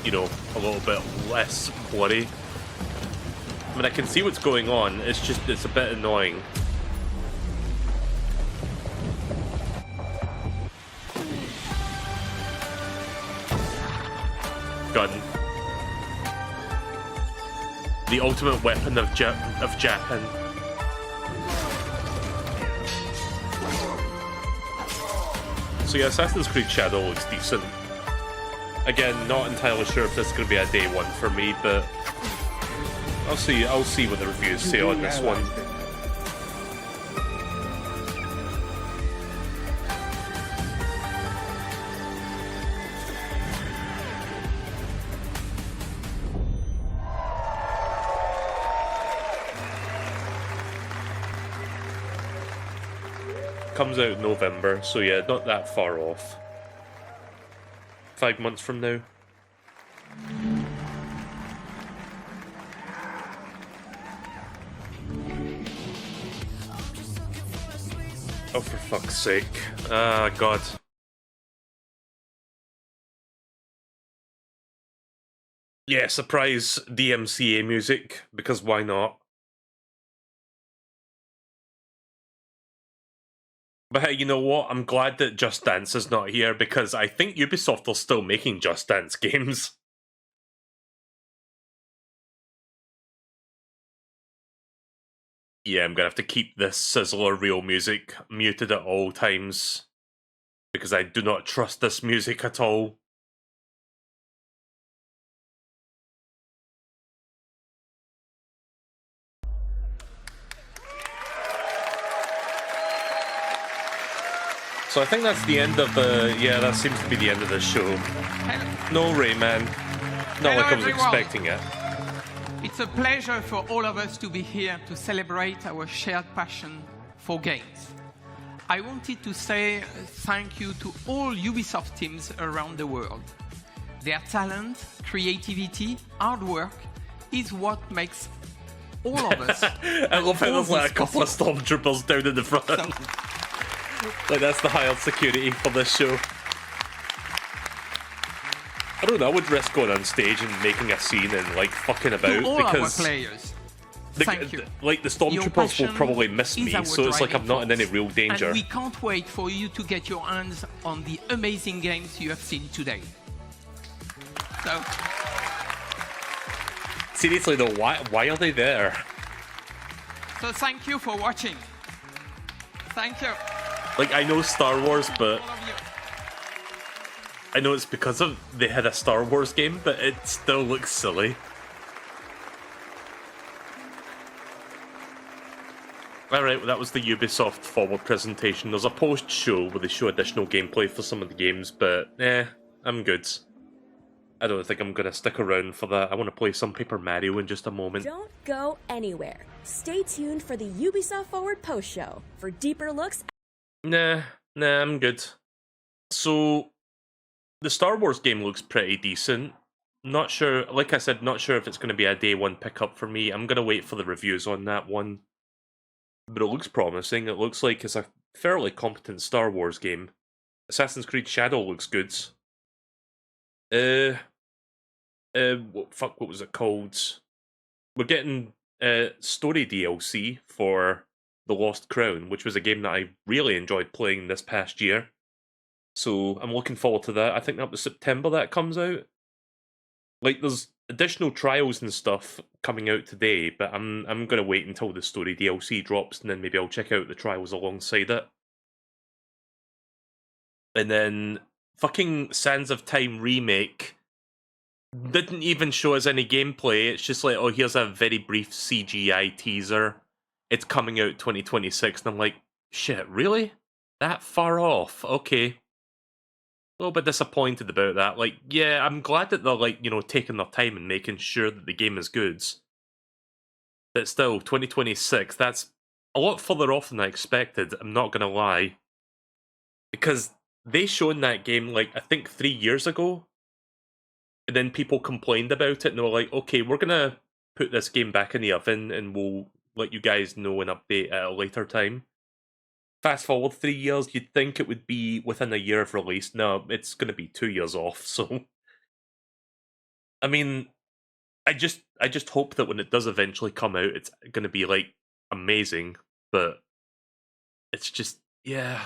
you know, a little bit less bloody. I mean, I can see what's going on, it's just, it's a bit annoying. Gun. The ultimate weapon of Japan. So yeah, Assassin's Creed Shadow looks decent. Again, not entirely sure if this is going to be a day one for me, but I'll see what the reviews say on this one. Comes out in November, so yeah, not that far off. 5 months from now. Oh, for fuck's sake. Ah, God. Yeah, surprise DMCA music, because why not? But hey, you know what? I'm glad that Just Dance is not here, because I think Ubisoft are still making Just Dance games. Yeah, I'm gonna have to keep this Sizzler Real music muted at all times, because I do not trust this music at all. So I think that's the end of the... Yeah, that seems to be the end of the show. No Rayman. Not like I was expecting it. It's a pleasure for all of us to be here to celebrate our shared passion for games. I wanted to say thank you to all Ubisoft teams around the world. Their talent, creativity, hard work is what makes all of us... I love how there's like a couple of stormtroopers down in the front. Like, that's the hired security for this show. I don't know, I would risk going on stage and making a scene and, like, fucking about, to all because... our players, thank you. Like, the stormtroopers will probably miss me, so it's like I'm not in any real danger. And we can't wait for you to get your hands on the amazing games you have seen today. So... Seriously though, why are they there? So thank you for watching. Thank you. Like, I know Star Wars, but... I know it's because of they had a Star Wars game, but it still looks silly. Alright, well, that was the Ubisoft forward presentation. There's a post-show where they show additional gameplay for some of the games, but I'm good. I don't think I'm going to stick around for that. I want to play some Paper Mario in just a moment. Don't go anywhere. Stay tuned for the Ubisoft Forward post-show for deeper looks. Nah, I'm good. So, the Star Wars game looks pretty decent. Not sure, like I said, not sure if it's going to be a day one pickup for me. I'm going to wait for the reviews on that one. But it looks promising. It looks like it's a fairly competent Star Wars game. Assassin's Creed Shadow looks good. What was it called? We're getting story DLC for The Lost Crown, which was a game that I really enjoyed playing this past year. So I'm looking forward to that. I think that was September that comes out. Like, there's additional trials and stuff coming out today, but I'm gonna wait until the story DLC drops, and then maybe I'll check out the trials alongside it. And then fucking Sands of Time remake didn't even show us any gameplay. It's just like, oh, here's a very brief CGI teaser. It's coming out 2026, and I'm like, shit, really? That far off? Okay. A little bit disappointed about that. Like, yeah, I'm glad that they're, like, you know, taking their time and making sure that the game is good. But still, 2026, that's a lot further off than I expected, I'm not gonna lie. Because they shown that game, like, I think 3 years ago. And then people complained about it, and they were like, okay, we're gonna put this game back in the oven, and we'll let you guys know and update at a later time. Fast forward 3 years, you'd think it would be within a year of release. No, it's going to be 2 years off, so... I mean, I just hope that when it does eventually come out, it's going to be, like, amazing, but it's just, yeah...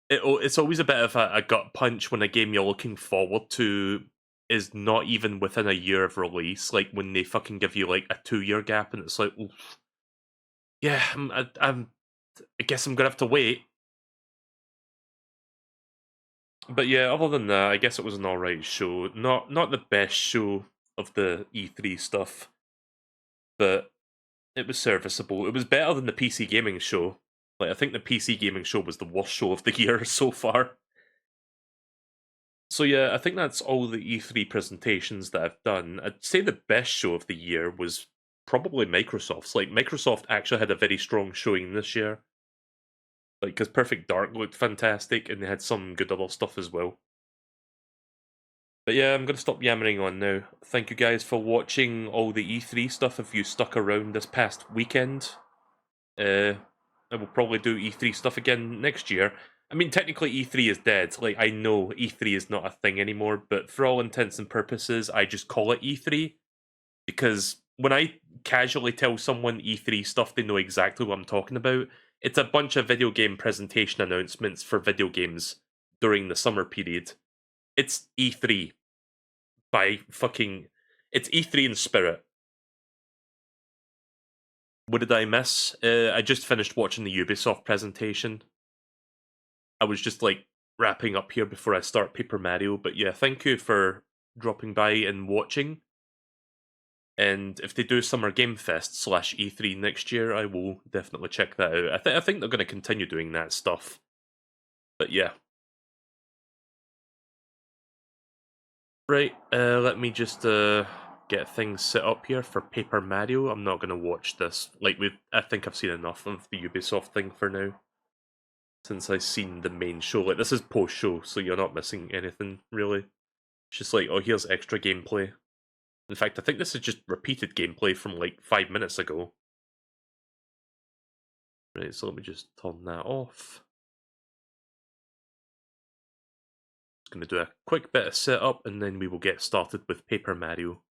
It's always a bit of a gut punch when a game you're looking forward to is not even within a year of release, like when they fucking give you, like, a 2-year gap, and it's like, oof. Yeah, I guess I'm gonna have to wait. But yeah, other than that, I guess it was an alright show. Not the best show of the E3 stuff, but it was serviceable. It was better than the PC gaming show. Like, I think the PC gaming show was the worst show of the year so far. So yeah, I think that's all the E3 presentations that I've done. I'd say the best show of the year was probably Microsoft's. Like, Microsoft actually had a very strong showing this year. Like, because Perfect Dark looked fantastic, and they had some good other stuff as well. But yeah, I'm going to stop yammering on now. Thank you guys for watching all the E3 stuff if you stuck around this past weekend. I will probably do E3 stuff again next year. I mean, technically E3 is dead. Like, I know E3 is not a thing anymore, but for all intents and purposes, I just call it E3. Because when I casually tell someone E3 stuff, they know exactly what I'm talking about. It's a bunch of video game presentation announcements for video games during the summer period. It's E3 by fucking... It's E3 in spirit. What did I miss? I just finished watching the Ubisoft presentation. I was just like wrapping up here before I start Paper Mario, but yeah, thank you for dropping by and watching. And if they do Summer Game Fest / E3 next year, I will definitely check that out. I think they're going to continue doing that stuff. But yeah. Right, let me just get things set up here for Paper Mario. I'm not going to watch this. Like, I think I've seen enough of the Ubisoft thing for now. Since I've seen the main show. Like, this is post-show, so you're not missing anything, really. It's just like, oh, here's extra gameplay. In fact, I think this is just repeated gameplay from, like, 5 minutes ago. Right, so let me just turn that off. Just going to do a quick bit of setup, and then we will get started with Paper Mario.